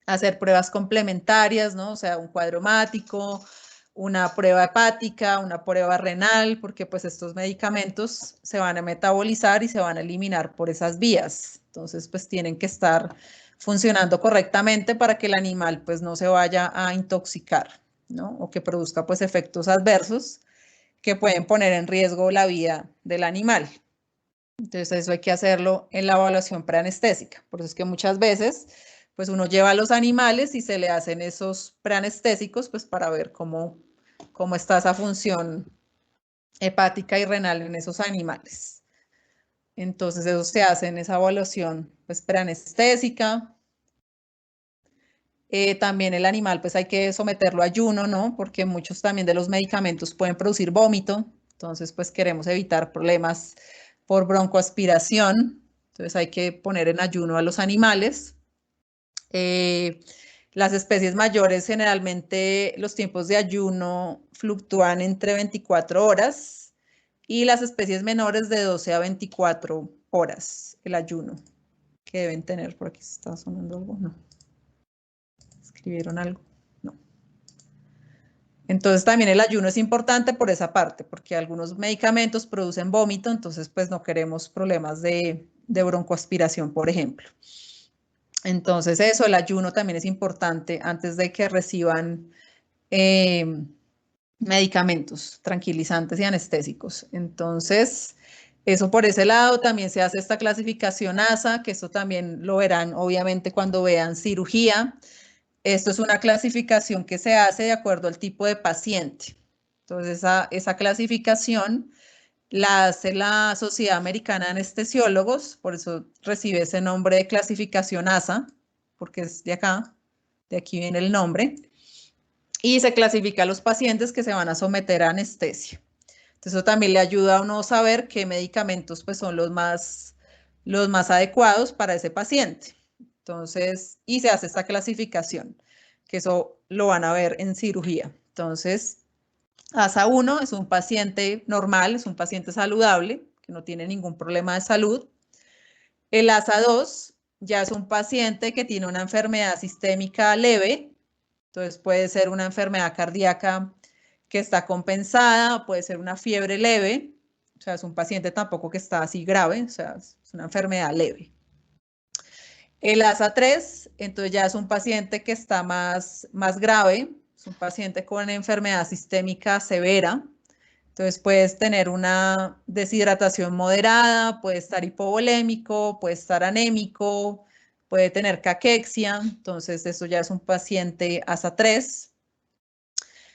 hacer pruebas complementarias, ¿no? O sea, un cuadro hemático, una prueba hepática, una prueba renal, porque pues estos medicamentos se van a metabolizar y se van a eliminar por esas vías. Entonces, pues tienen que estar funcionando correctamente para que el animal pues no se vaya a intoxicar, ¿no? O que produzca pues efectos adversos que pueden poner en riesgo la vida del animal. Entonces, eso hay que hacerlo en la evaluación preanestésica. Por eso es que muchas veces pues uno lleva a los animales y se le hacen esos preanestésicos pues para ver cómo está esa función hepática y renal en esos animales. Entonces eso se hace en esa evaluación pues preanestésica. También el animal pues hay que someterlo a ayuno, ¿no? Porque muchos también de los medicamentos pueden producir vómito. Entonces pues queremos evitar problemas por broncoaspiración. Entonces hay que poner en ayuno a los animales. Las especies mayores generalmente los tiempos de ayuno fluctúan entre 24 horas y las especies menores de 12 a 24 horas el ayuno que deben tener. Por aquí está sonando algo, no. ¿Escribieron algo? No. Entonces también el ayuno es importante por esa parte, porque algunos medicamentos producen vómito, entonces pues no queremos problemas de broncoaspiración, por ejemplo. Entonces eso, el ayuno también es importante antes de que reciban medicamentos tranquilizantes y anestésicos. Entonces, eso por ese lado. También se hace esta clasificación ASA, que esto también lo verán obviamente cuando vean cirugía. Esto es una clasificación que se hace de acuerdo al tipo de paciente. Entonces, esa clasificación la hace la Sociedad Americana de Anestesiólogos, por eso recibe ese nombre de clasificación ASA, porque es de acá, de aquí viene el nombre, y se clasifica a los pacientes que se van a someter a anestesia. Entonces, eso también le ayuda a uno a saber qué medicamentos pues, son los más adecuados para ese paciente. Entonces, y se hace esta clasificación, que eso lo van a ver en cirugía. Entonces, ASA 1 es un paciente normal, es un paciente saludable, que no tiene ningún problema de salud. El ASA 2 ya es un paciente que tiene una enfermedad sistémica leve, entonces puede ser una enfermedad cardíaca que está compensada, puede ser una fiebre leve, o sea, es un paciente tampoco que está así grave, o sea, es una enfermedad leve. El ASA 3, entonces ya es un paciente que está más grave, es un paciente con enfermedad sistémica severa, entonces puedes tener una deshidratación moderada, puede estar hipovolémico, puede estar anémico, puede tener caquexia, entonces eso ya es un paciente ASA 3.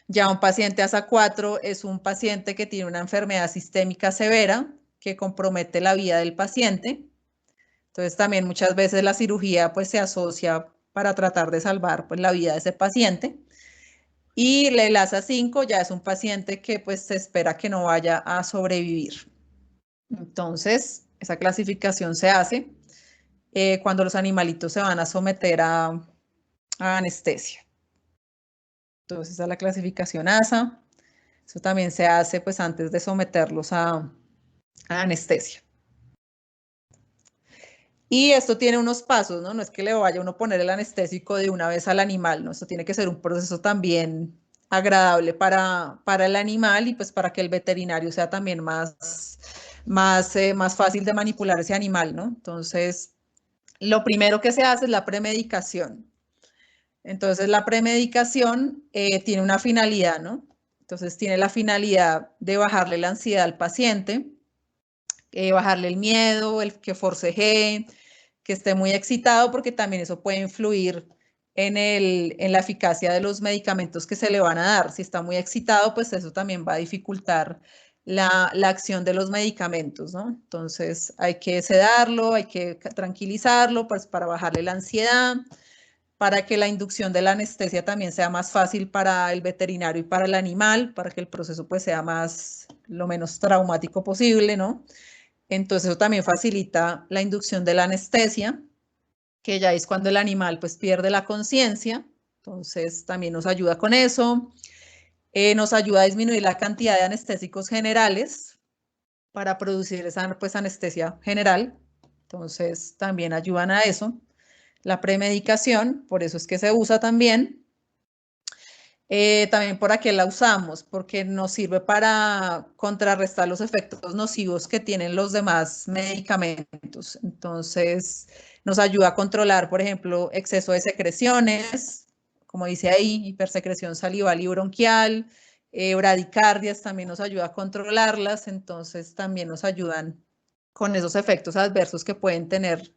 Ya un paciente ASA 4 es un paciente que tiene una enfermedad sistémica severa que compromete la vida del paciente. Entonces también muchas veces la cirugía pues se asocia para tratar de salvar pues la vida de ese paciente. Y el ASA 5 ya es un paciente que pues se espera que no vaya a sobrevivir. Entonces esa clasificación se hace cuando los animalitos se van a someter a anestesia. Entonces esa es la clasificación ASA. Eso también se hace pues antes de someterlos a anestesia. Y esto tiene unos pasos, ¿no? No es que le vaya uno a poner el anestésico de una vez al animal, ¿no? Esto tiene que ser un proceso también agradable para el animal y pues para que el veterinario sea también más fácil de manipular ese animal, ¿no? Entonces, lo primero que se hace es la premedicación. Entonces, la premedicación tiene una finalidad, ¿no? Entonces, tiene la finalidad de bajarle la ansiedad al paciente, bajarle el miedo, el que forcejee, que esté muy excitado, porque también eso puede influir en la eficacia de los medicamentos que se le van a dar. Si está muy excitado, pues eso también va a dificultar la acción de los medicamentos, ¿no? Entonces hay que sedarlo, hay que tranquilizarlo, pues para bajarle la ansiedad, para que la inducción de la anestesia también sea más fácil para el veterinario y para el animal, para que el proceso pues sea lo menos traumático posible, ¿no? Entonces eso también facilita la inducción de la anestesia, que ya es cuando el animal pues pierde la conciencia. Entonces también nos ayuda con eso. Nos ayuda a disminuir la cantidad de anestésicos generales para producir esa pues anestesia general. Entonces también ayudan a eso. La premedicación, por eso es que se usa también. También por qué la usamos, porque nos sirve para contrarrestar los efectos nocivos que tienen los demás medicamentos. Entonces, nos ayuda a controlar, por ejemplo, exceso de secreciones, como dice ahí, hipersecreción salival y bronquial, bradicardias también nos ayuda a controlarlas, entonces también nos ayudan con esos efectos adversos que pueden tener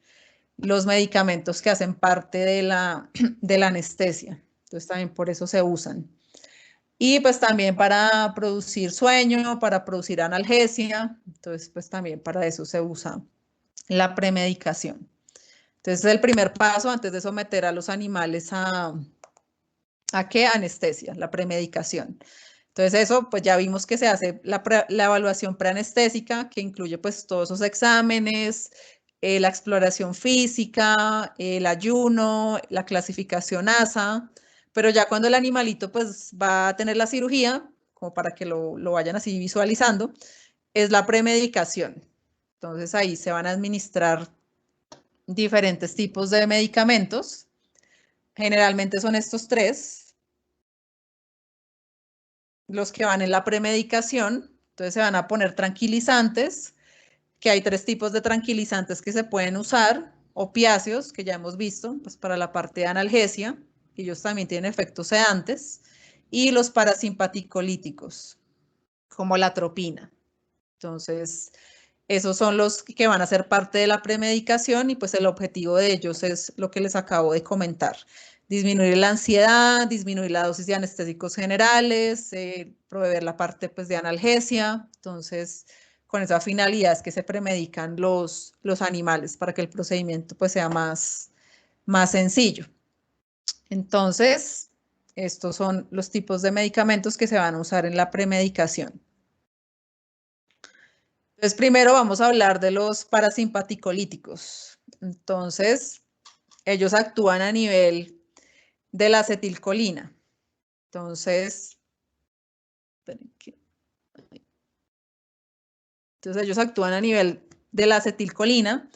los medicamentos que hacen parte de la anestesia. Entonces también por eso se usan. Y pues también para producir sueño, para producir analgesia. Entonces pues también para eso se usa la premedicación. Entonces el primer paso antes de someter a los animales ¿a qué? Anestesia, la premedicación. Entonces eso pues ya vimos que se hace la evaluación preanestésica, que incluye pues todos esos exámenes, la exploración física, el ayuno, la clasificación ASA, pero ya cuando el animalito pues va a tener la cirugía, como para que lo vayan así visualizando, es la premedicación. Entonces ahí se van a administrar diferentes tipos de medicamentos. Generalmente son estos tres los que van en la premedicación. Entonces se van a poner tranquilizantes, que hay tres tipos de tranquilizantes que se pueden usar, opiáceos, que ya hemos visto, pues para la parte de analgesia, ellos también tienen efectos sedantes, y los parasimpaticolíticos, como la atropina. Entonces, esos son los que van a ser parte de la premedicación y pues el objetivo de ellos es lo que les acabo de comentar. Disminuir la ansiedad, disminuir la dosis de anestésicos generales, proveer la parte pues de analgesia. Entonces, con esa finalidad es que se premedican los animales para que el procedimiento pues sea más sencillo. Entonces, estos son los tipos de medicamentos que se van a usar en la premedicación. Entonces, primero vamos a hablar de los parasimpaticolíticos. Entonces, ellos actúan a nivel de la acetilcolina. Entonces, ellos actúan a nivel de la acetilcolina.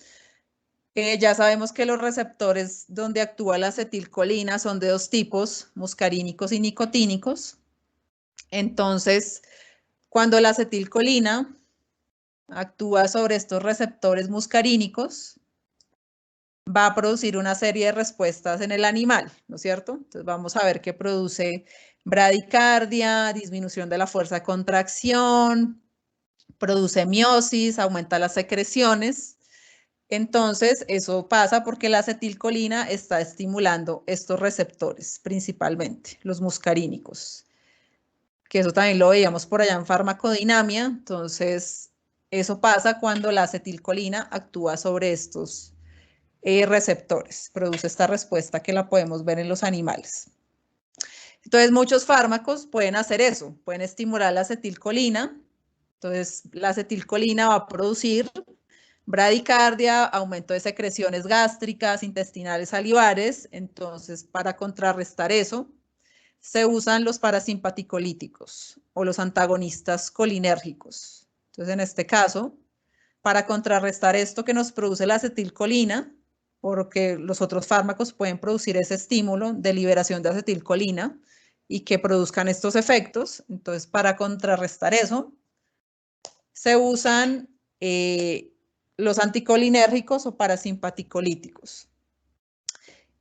Ya sabemos que los receptores donde actúa la acetilcolina son de dos tipos, muscarínicos y nicotínicos. Entonces, cuando la acetilcolina actúa sobre estos receptores muscarínicos, va a producir una serie de respuestas en el animal, ¿no es cierto? Entonces vamos a ver que produce bradicardia, disminución de la fuerza de contracción, produce miosis, aumenta las secreciones. Entonces eso pasa porque la acetilcolina está estimulando estos receptores, principalmente los muscarínicos, que eso también lo veíamos por allá en farmacodinamia. Entonces eso pasa cuando la acetilcolina actúa sobre estos receptores, produce esta respuesta que la podemos ver en los animales. Entonces, muchos fármacos pueden hacer eso, pueden estimular la acetilcolina. Entonces, la acetilcolina va a producir bradicardia, aumento de secreciones gástricas, intestinales, salivares. Entonces, para contrarrestar eso, se usan los parasimpaticolíticos o los antagonistas colinérgicos. Entonces, en este caso, para contrarrestar esto que nos produce la acetilcolina, porque los otros fármacos pueden producir ese estímulo de liberación de acetilcolina y que produzcan estos efectos. Entonces, para contrarrestar eso, se usan los anticolinérgicos o parasimpaticolíticos.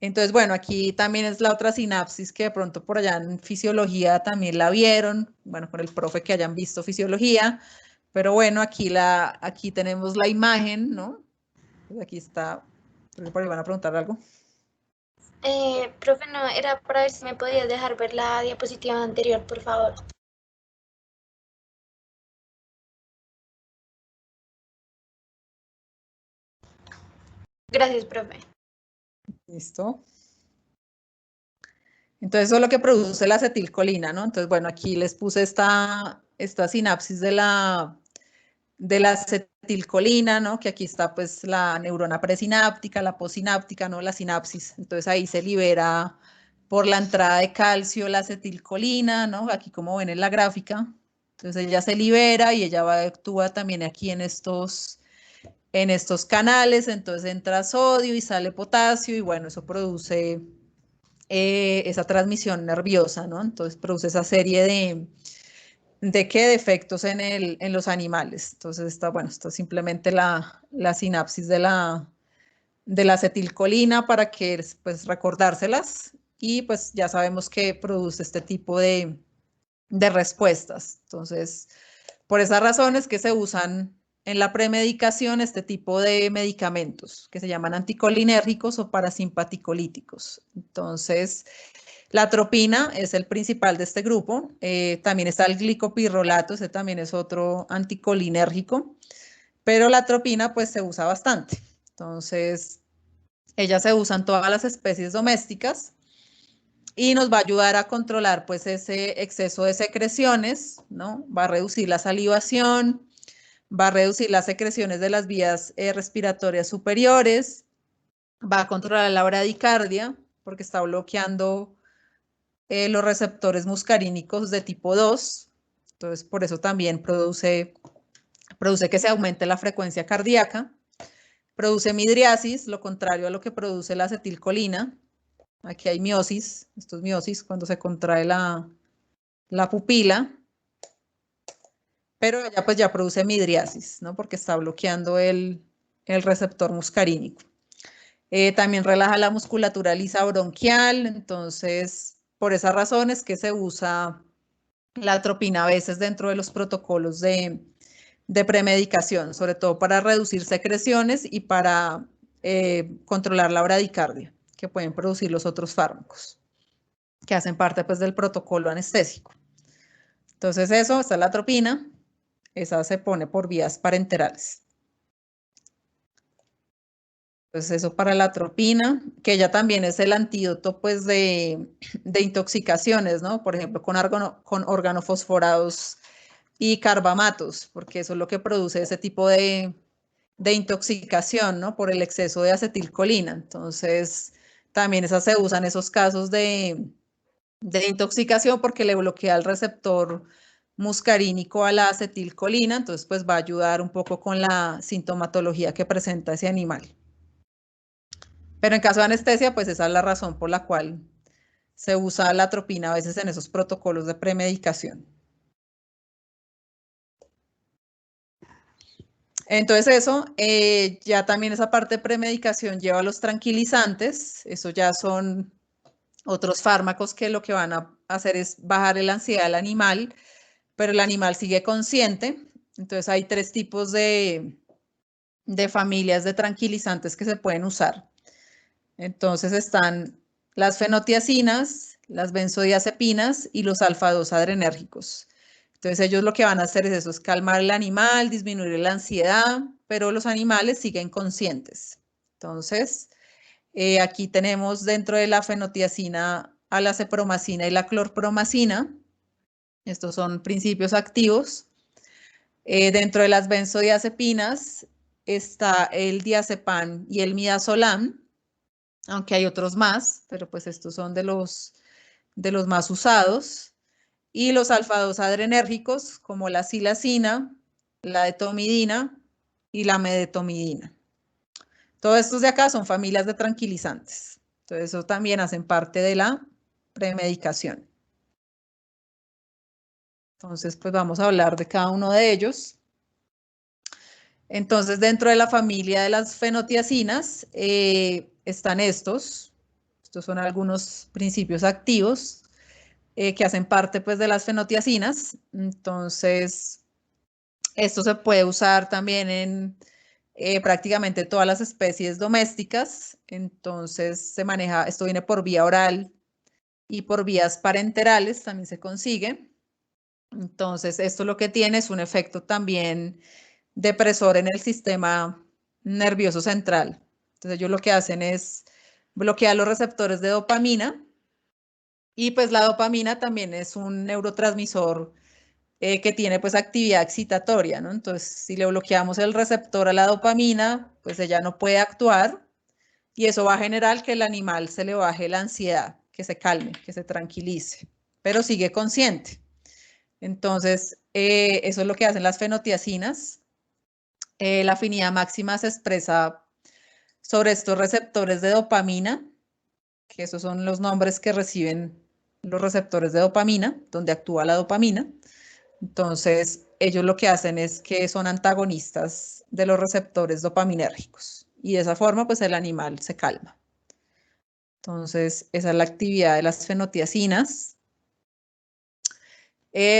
Entonces, bueno, aquí también es la otra sinapsis que de pronto por allá en fisiología también la vieron, bueno, con el profe que hayan visto fisiología, pero bueno, aquí tenemos la imagen, ¿no? Pues aquí está, por ahí van a preguntar algo.
Profe, no, era para ver si me podías dejar ver la diapositiva anterior, por favor. Gracias, profe.
Listo. Entonces, eso es lo que produce la acetilcolina, ¿no? Entonces, bueno, aquí les puse esta sinapsis de la acetilcolina, ¿no? Que aquí está pues la neurona presináptica, la postsináptica, ¿no? La sinapsis. Entonces ahí se libera por la entrada de calcio la acetilcolina, ¿no? Aquí como ven en la gráfica. Entonces ella se libera y ella actúa también aquí en estos canales. Entonces entra sodio y sale potasio y bueno, eso produce esa transmisión nerviosa, ¿no? Entonces produce esa serie de qué defectos en los animales. Entonces, esto es simplemente la sinapsis de la acetilcolina para que pues recordárselas y pues ya sabemos que produce este tipo de respuestas. Entonces, por esas razones que se usan en la premedicación este tipo de medicamentos que se llaman anticolinérgicos o parasimpaticolíticos. Entonces, la atropina es el principal de este grupo. También está el glicopirrolato, ese también es otro anticolinérgico, pero la atropina pues se usa bastante. Entonces, ella se usa en todas las especies domésticas y nos va a ayudar a controlar pues ese exceso de secreciones, ¿no? Va a reducir la salivación, va a reducir las secreciones de las vías respiratorias superiores, va a controlar la bradicardia porque está bloqueando los receptores muscarínicos de tipo 2, entonces por eso también produce que se aumente la frecuencia cardíaca, produce midriasis, lo contrario a lo que produce la acetilcolina. Aquí hay miosis, esto es miosis cuando se contrae la pupila, pero ella pues ya produce midriasis, ¿no? Porque está bloqueando el receptor muscarínico. También relaja la musculatura lisa bronquial, entonces por esas razones que se usa la atropina a veces dentro de los protocolos de premedicación, sobre todo para reducir secreciones y para controlar la bradicardia que pueden producir los otros fármacos que hacen parte pues del protocolo anestésico. Entonces eso, esta es la atropina, esa se pone por vías parenterales. Entonces eso para la atropina, que ella también es el antídoto pues de intoxicaciones, ¿no? Por ejemplo, con organofosforados y carbamatos, porque eso es lo que produce ese tipo de intoxicación, ¿no? Por el exceso de acetilcolina. Entonces, también esas se usan en esos casos de intoxicación porque le bloquea el receptor muscarínico a la acetilcolina, entonces pues va a ayudar un poco con la sintomatología que presenta ese animal. Pero en caso de anestesia, pues esa es la razón por la cual se usa la atropina a veces en esos protocolos de premedicación. Entonces eso, ya también esa parte de premedicación lleva los tranquilizantes, eso ya son otros fármacos que lo que van a hacer es bajar la ansiedad del animal, pero el animal sigue consciente. Entonces hay 3 tipos de familias de tranquilizantes que se pueden usar. Entonces están las fenotiacinas, las benzodiazepinas y los alfa-2 adrenérgicos. Entonces ellos lo que van a hacer es eso, es calmar el animal, disminuir la ansiedad, pero los animales siguen conscientes. Entonces, aquí tenemos dentro de la fenotiacina a la cepromacina y la clorpromacina. Estos son principios activos. Dentro de las benzodiazepinas está el diazepam y el midazolam, aunque hay otros más, pero pues estos son de los más usados. Y los alfa-2 adrenérgicos, como la silacina, la etomidina y la medetomidina. Todos estos de acá son familias de tranquilizantes. Entonces, eso también hacen parte de la premedicación. Entonces, pues vamos a hablar de cada uno de ellos. Entonces, dentro de la familia de las fenotiacinas están estos. Estos son algunos principios activos que hacen parte pues, de las fenotiacinas. Entonces, esto se puede usar también en prácticamente todas las especies domésticas. Entonces, se maneja, esto viene por vía oral y por vías parenterales también se consigue. Entonces, esto lo que tiene es un efecto también depresor en el sistema nervioso central. Entonces, ellos lo que hacen es bloquear los receptores de dopamina y pues la dopamina también es un neurotransmisor que tiene pues actividad excitatoria, ¿no? Entonces, si le bloqueamos el receptor a la dopamina, pues ella no puede actuar y eso va a generar que el animal se le baje la ansiedad, que se calme, que se tranquilice, pero sigue consciente. Entonces, eso es lo que hacen las fenotiacinas. La afinidad máxima se expresa sobre estos receptores de dopamina, que esos son los nombres que reciben los receptores de dopamina, donde actúa la dopamina. Entonces, ellos lo que hacen es que son antagonistas de los receptores dopaminérgicos y de esa forma, pues el animal se calma. Entonces, esa es la actividad de las fenotiacinas.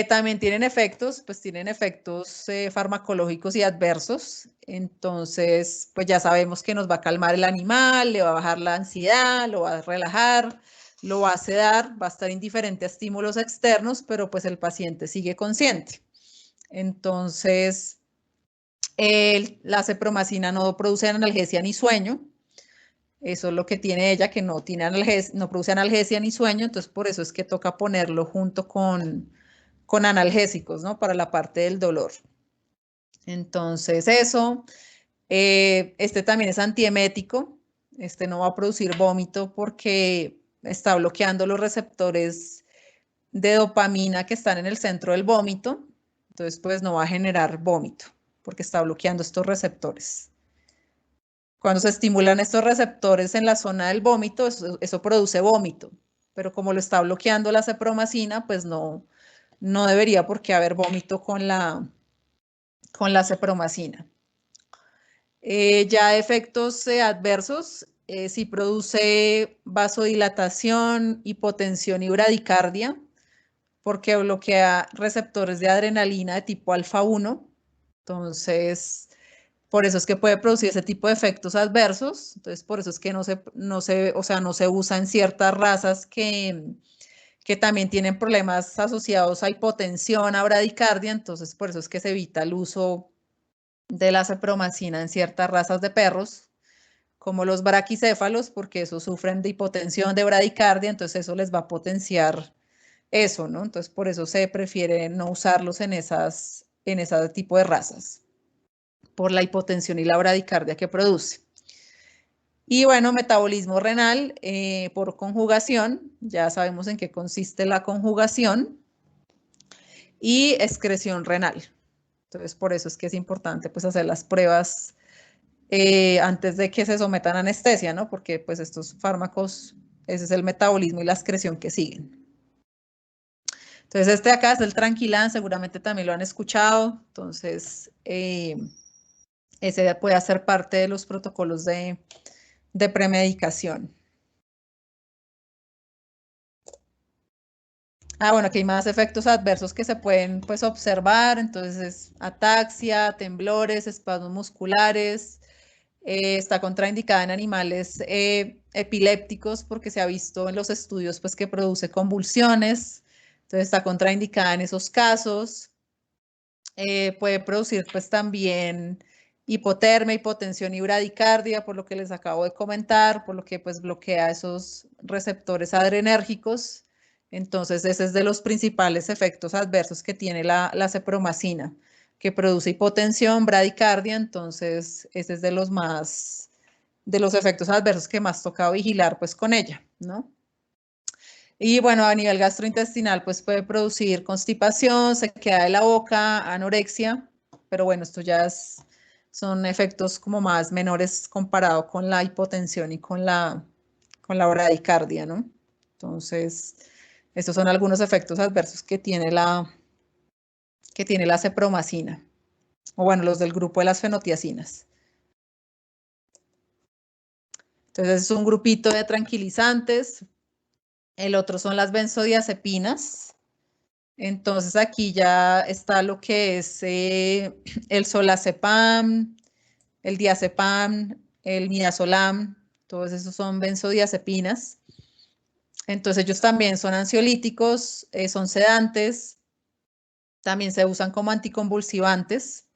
También tienen efectos, pues tienen efectos farmacológicos y adversos. Entonces, pues ya sabemos que nos va a calmar el animal, le va a bajar la ansiedad, lo va a relajar, lo va a sedar, va a estar indiferente a estímulos externos, pero pues el paciente sigue consciente. Entonces, la cepromacina no produce analgesia ni sueño. Eso es lo que tiene ella, que no produce analgesia ni sueño, entonces por eso es que toca ponerlo junto con analgésicos, ¿no? Para la parte del dolor. Entonces, eso. Este también es antiemético. Este no va a producir vómito porque está bloqueando los receptores de dopamina que están en el centro del vómito. Entonces, pues no va a generar vómito porque está bloqueando estos receptores. Cuando se estimulan estos receptores en la zona del vómito, eso produce vómito. Pero como lo está bloqueando la cepromacina, pues no debería por qué haber vómito con la cepromacina. Ya efectos adversos, si produce vasodilatación, hipotensión y bradicardia, porque bloquea receptores de adrenalina de tipo alfa 1. Entonces, por eso es que puede producir ese tipo de efectos adversos. Entonces, por eso es que no se usa en ciertas razas que también tienen problemas asociados a hipotensión, a bradicardia. Entonces, por eso es que se evita el uso de la cepromacina en ciertas razas de perros, como los braquicéfalos, porque esos sufren de hipotensión, de bradicardia, entonces eso les va a potenciar eso, ¿no? Entonces por eso se prefiere no usarlos en ese tipo de razas, por la hipotensión y la bradicardia que produce. Y bueno, metabolismo renal por conjugación, ya sabemos en qué consiste la conjugación, y excreción renal. Entonces por eso es que es importante pues hacer las pruebas antes de que se sometan a anestesia, ¿no? Porque pues estos fármacos, ese es el metabolismo y la excreción que siguen. Entonces este de acá es el Tranquilan, seguramente también lo han escuchado, entonces ese puede hacer parte de los protocolos de premedicación. Bueno, aquí hay más efectos adversos que se pueden pues observar, entonces ataxia, temblores, espasmos musculares. Está contraindicada en animales epilépticos porque se ha visto en los estudios pues, que produce convulsiones. Entonces está contraindicada en esos casos. Puede producir pues también hipotermia, hipotensión y bradicardia, por lo que les acabo de comentar, por lo que pues bloquea esos receptores adrenérgicos. Entonces ese es de los principales efectos adversos que tiene la cepromacina, que produce hipotensión, bradicardia, entonces ese es de los efectos adversos que más toca vigilar pues con ella, ¿no? Y bueno, a nivel gastrointestinal pues puede producir constipación, sequedad de la boca, anorexia, pero bueno, esto ya es son efectos como más menores comparado con la hipotensión y con la bradicardia, ¿no? Entonces, estos son algunos efectos adversos que tiene la cepromacina, o bueno, los del grupo de las fenotiacinas. Entonces, es un grupito de tranquilizantes. El otro son las benzodiazepinas. Entonces, aquí ya está lo que es el solazepam, el diazepam, el midazolam. Todos esos son benzodiazepinas. Entonces, ellos también son ansiolíticos, son sedantes, también se usan como anticonvulsivantes,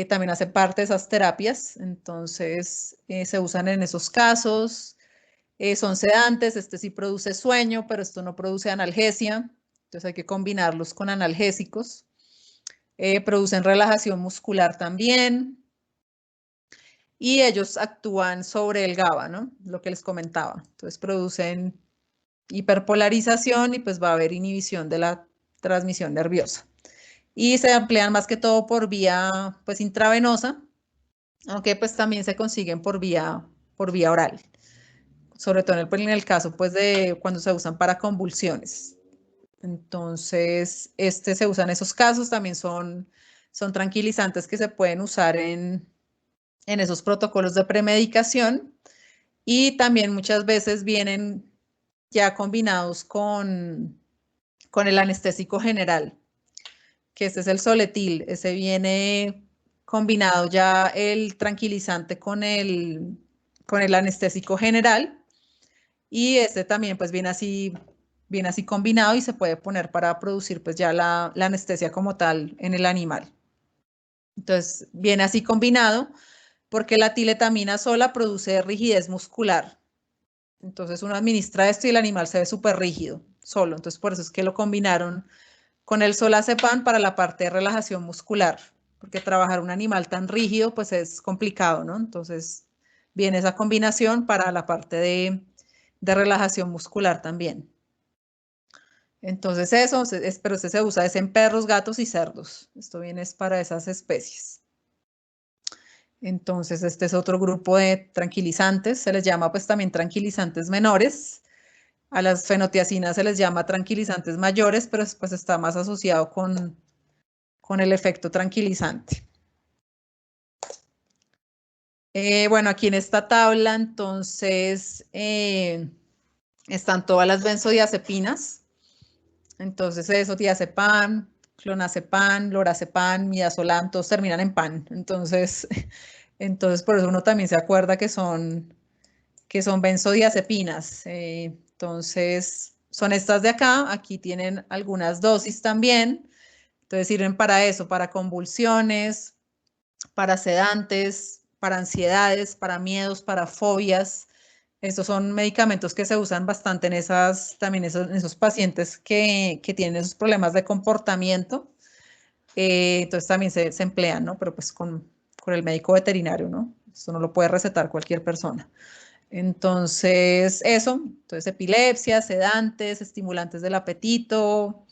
también hacen parte de esas terapias, entonces se usan en esos casos. Son sedantes, este sí produce sueño, pero esto no produce analgesia, entonces hay que combinarlos con analgésicos. Producen relajación muscular también. Y ellos actúan sobre el GABA, ¿no? Lo que les comentaba. Entonces producen hiperpolarización y pues va a haber inhibición de la transmisión nerviosa. Y se emplean más que todo por vía pues intravenosa, aunque pues también se consiguen por vía oral, sobre todo en el caso pues de cuando se usan para convulsiones. Entonces, se usan en esos casos, también son tranquilizantes que se pueden usar en esos protocolos de premedicación y también muchas veces vienen ya combinados con el anestésico general, que este es el Soletil, ese viene combinado ya el tranquilizante con el anestésico general y este también pues viene así combinado y se puede poner para producir pues ya la anestesia como tal en el animal. Entonces viene así combinado porque la tiletamina sola produce rigidez muscular. Entonces uno administra esto y el animal se ve súper rígido solo. Entonces por eso es que lo combinaron con el solazepam para la parte de relajación muscular, porque trabajar un animal tan rígido pues es complicado, ¿no? Entonces viene esa combinación para la parte de relajación muscular también. Entonces eso, pero se usa es en perros, gatos y cerdos. Esto viene es para esas especies. Entonces este es otro grupo de tranquilizantes, se les llama pues también tranquilizantes menores. A las fenotiacinas se les llama tranquilizantes mayores, pero pues está más asociado con el efecto tranquilizante. Bueno, aquí en esta tabla entonces están todas las benzodiazepinas. Entonces eso, diazepam, clonazepam, lorazepam, midazolam, todos terminan en pan. Entonces por eso uno también se acuerda que son benzodiazepinas. Entonces son estas de acá. Aquí tienen algunas dosis también. Entonces sirven para eso, para convulsiones, para sedantes, para ansiedades, para miedos, para fobias. Estos son medicamentos que se usan bastante en esos pacientes que tienen esos problemas de comportamiento. Entonces también se emplean, ¿no? Pero pues con el médico veterinario, ¿no? Esto no lo puede recetar cualquier persona. Entonces, entonces epilepsia, sedantes, estimulantes del apetito,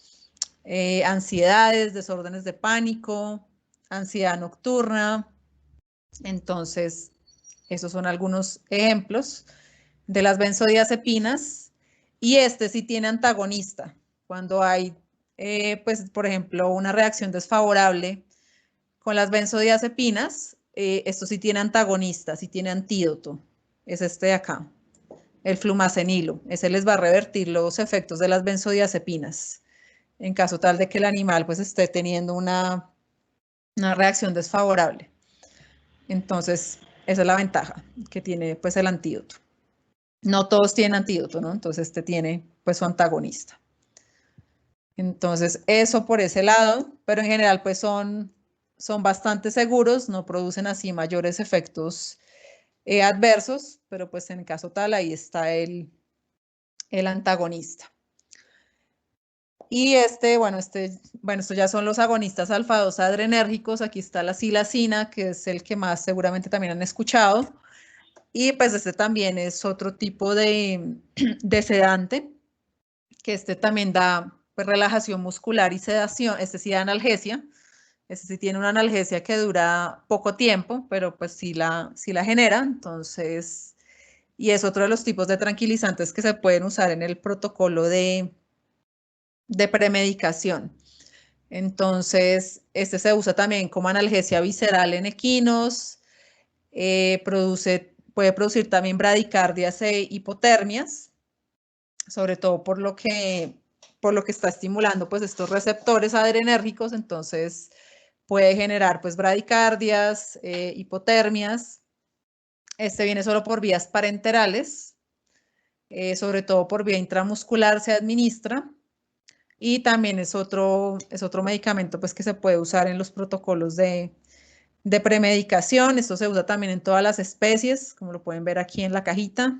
ansiedades, desórdenes de pánico, ansiedad nocturna. Entonces, esos son algunos ejemplos de las benzodiazepinas. Y este sí tiene antagonista. Cuando hay, pues, por ejemplo, una reacción desfavorable con las benzodiazepinas, esto sí tiene antagonista, sí tiene antídoto. Es este de acá, el flumacenilo. Ese les va a revertir los efectos de las benzodiazepinas en caso tal de que el animal pues esté teniendo una reacción desfavorable. Entonces, esa es la ventaja que tiene pues el antídoto. No todos tienen antídoto, ¿no? Entonces este tiene pues su antagonista. Entonces, eso por ese lado, pero en general pues son bastante seguros, no producen así mayores efectos adversos, pero pues en caso tal ahí está el antagonista. Y bueno, estos ya son los agonistas alfa-2 adrenérgicos. Aquí está la silacina, que es el que más seguramente también han escuchado. Y pues este también es otro tipo de sedante, que también da pues, relajación muscular y sedación. Este sí da analgesia, Este sí tiene una analgesia que dura poco tiempo, pero pues sí la genera, entonces, y es otro de los tipos de tranquilizantes que se pueden usar en el protocolo de premedicación. Entonces, este se usa también como analgesia visceral en equinos, puede producir también bradicardias e hipotermias, sobre todo por lo que está estimulando pues estos receptores adrenérgicos, entonces puede generar pues bradicardias, hipotermias. Este viene solo por vías parenterales, sobre todo por vía intramuscular se administra. Y también es otro medicamento pues, que se puede usar en los protocolos de premedicación. Esto se usa también en todas las especies, como lo pueden ver aquí en la cajita.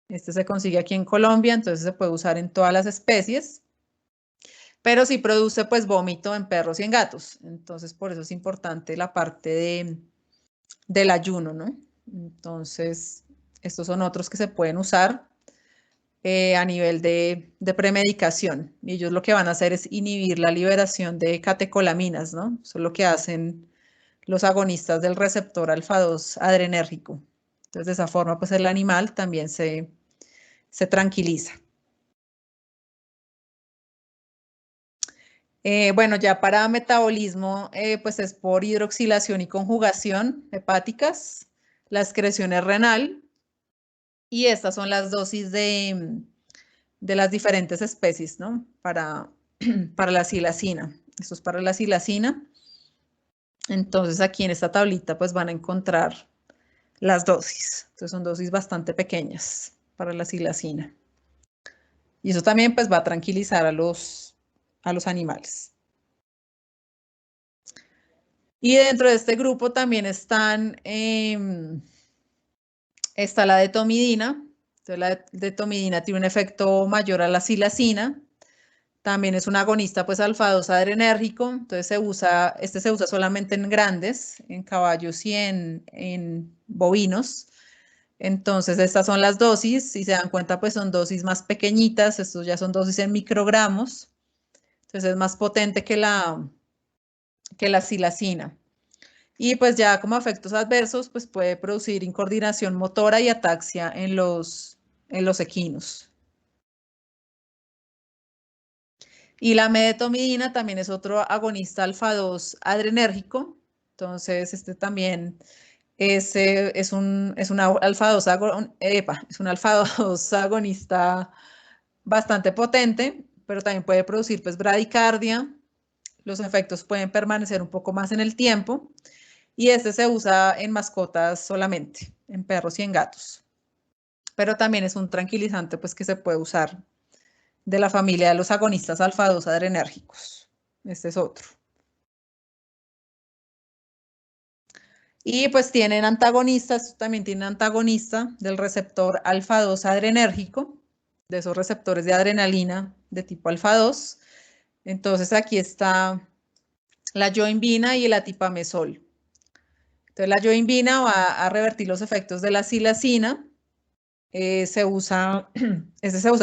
Este se consigue aquí en Colombia, entonces se puede usar en todas las especies. Pero sí produce pues vómito en perros y en gatos. Entonces por eso es importante la parte del ayuno, ¿no? Entonces estos son otros que se pueden usar a nivel de premedicación. Y ellos lo que van a hacer es inhibir la liberación de catecolaminas, ¿no? Eso es lo que hacen los agonistas del receptor alfa-2 adrenérgico. Entonces, de esa forma, pues el animal también se tranquiliza. Bueno, ya para metabolismo, pues es por hidroxilación y conjugación hepáticas, la excreción es renal, y estas son las dosis de las diferentes especies, ¿no? Para la silacina. Esto es para la silacina. Entonces aquí en esta tablita pues van a encontrar las dosis. Entonces son dosis bastante pequeñas para la silacina. Y eso también pues va a tranquilizar a los animales. Y dentro de este grupo también está la detomidina. Entonces la detomidina tiene un efecto mayor a la silacina. También es un agonista pues alfa-2 adrenérgico, entonces se usa solamente en grandes, en caballos y en bovinos. Entonces estas son las dosis, si se dan cuenta pues son dosis más pequeñitas, estos ya son dosis en microgramos, entonces es más potente que la silacina. Y pues ya como efectos adversos pues puede producir incoordinación motora y ataxia en los equinos. Y la medetomidina también es otro agonista alfa-2 adrenérgico. Entonces, este también es un alfa-2 agonista bastante potente, pero también puede producir pues bradicardia. Los efectos pueden permanecer un poco más en el tiempo. Y este se usa en mascotas solamente, en perros y en gatos. Pero también es un tranquilizante pues que se puede usar de la familia de los agonistas alfa-2 adrenérgicos. Este es otro. Y pues tienen antagonistas, también tienen antagonista del receptor alfa-2 adrenérgico, de esos receptores de adrenalina de tipo alfa-2. Entonces aquí está la yoimbina y el atipamezol. Entonces la yoimbina va a revertir los efectos de la silacina. Se usa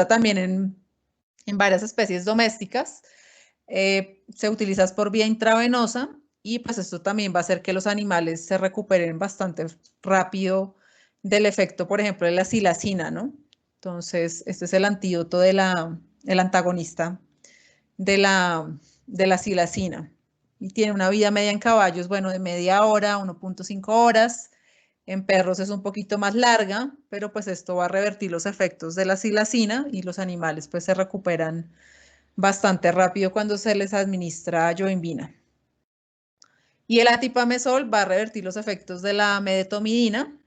también en varias especies domésticas. Se utiliza por vía intravenosa y pues esto también va a hacer que los animales se recuperen bastante rápido del efecto, por ejemplo, de la silacina, ¿no? Entonces, este es el antídoto el antagonista de la silacina. Y tiene una vida media en caballos, bueno, de media hora, 1.5 horas. En perros es un poquito más larga, pero pues esto va a revertir los efectos de la silacina y los animales pues se recuperan bastante rápido cuando se les administra yoimbina. Y el atipamezol va a revertir los efectos de la medetomidina.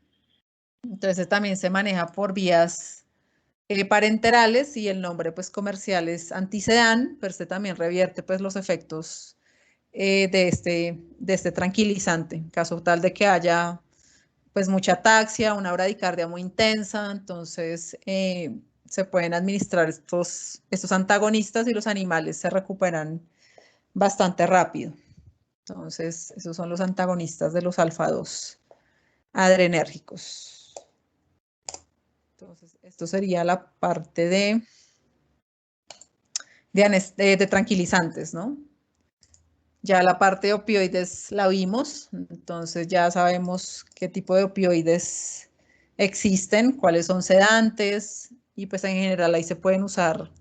Entonces también se maneja por vías parenterales y el nombre pues comercial es Antisedan, pero este también revierte pues los efectos de este tranquilizante, en caso tal de que haya pues mucha ataxia, una bradicardia muy intensa, entonces se pueden administrar estos antagonistas y los animales se recuperan bastante rápido. Entonces, esos son los antagonistas de los alfa-2 adrenérgicos. Entonces, esto sería la parte de tranquilizantes, ¿no? Ya la parte de opioides la vimos, entonces ya sabemos qué tipo de opioides existen, cuáles son sedantes y pues en general ahí se pueden usar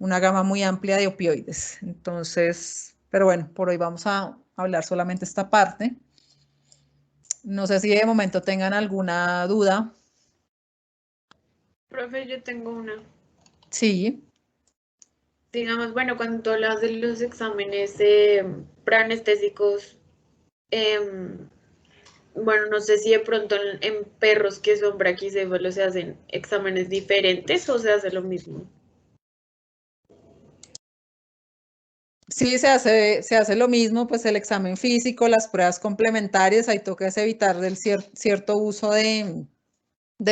una gama muy amplia de opioides. Entonces, pero bueno, por hoy vamos a hablar solamente esta parte. No sé si de momento tengan alguna duda.
Profe, yo tengo una.
Sí.
Digamos, bueno, cuando tú hablas de los exámenes preanestésicos, bueno, no sé si de pronto en perros que son braquicéfalos se hacen exámenes diferentes o se hace lo mismo.
Sí, se hace lo mismo, pues el examen físico, las pruebas complementarias, ahí toca es evitar del cierto uso de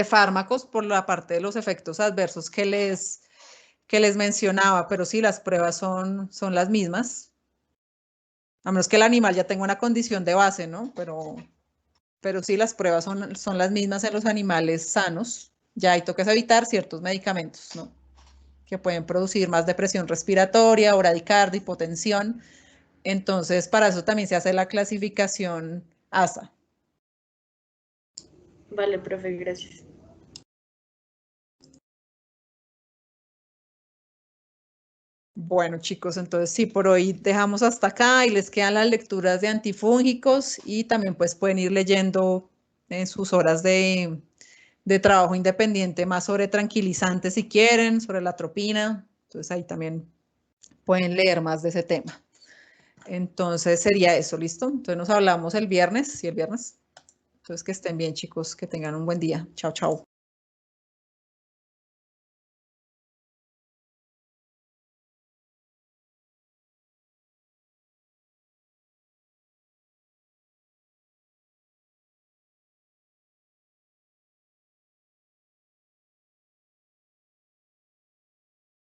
fármacos por la parte de los efectos adversos que les mencionaba, pero sí, las pruebas son las mismas, a menos que el animal ya tenga una condición de base, ¿no? Pero sí, las pruebas son las mismas en los animales sanos, ya ahí toca es evitar ciertos medicamentos, ¿no? Que pueden producir más depresión respiratoria, bradicardia, hipotensión. Entonces, para eso también se hace la clasificación ASA.
Vale, profe, gracias.
Bueno, chicos, entonces sí, por hoy dejamos hasta acá y les quedan las lecturas de antifúngicos y también pues pueden ir leyendo en sus horas de trabajo independiente más sobre tranquilizantes si quieren, sobre la atropina. Entonces ahí también pueden leer más de ese tema. Entonces sería eso, ¿listo? Entonces nos hablamos el viernes, sí, el viernes. Entonces que estén bien, chicos, que tengan un buen día. Chao, chao.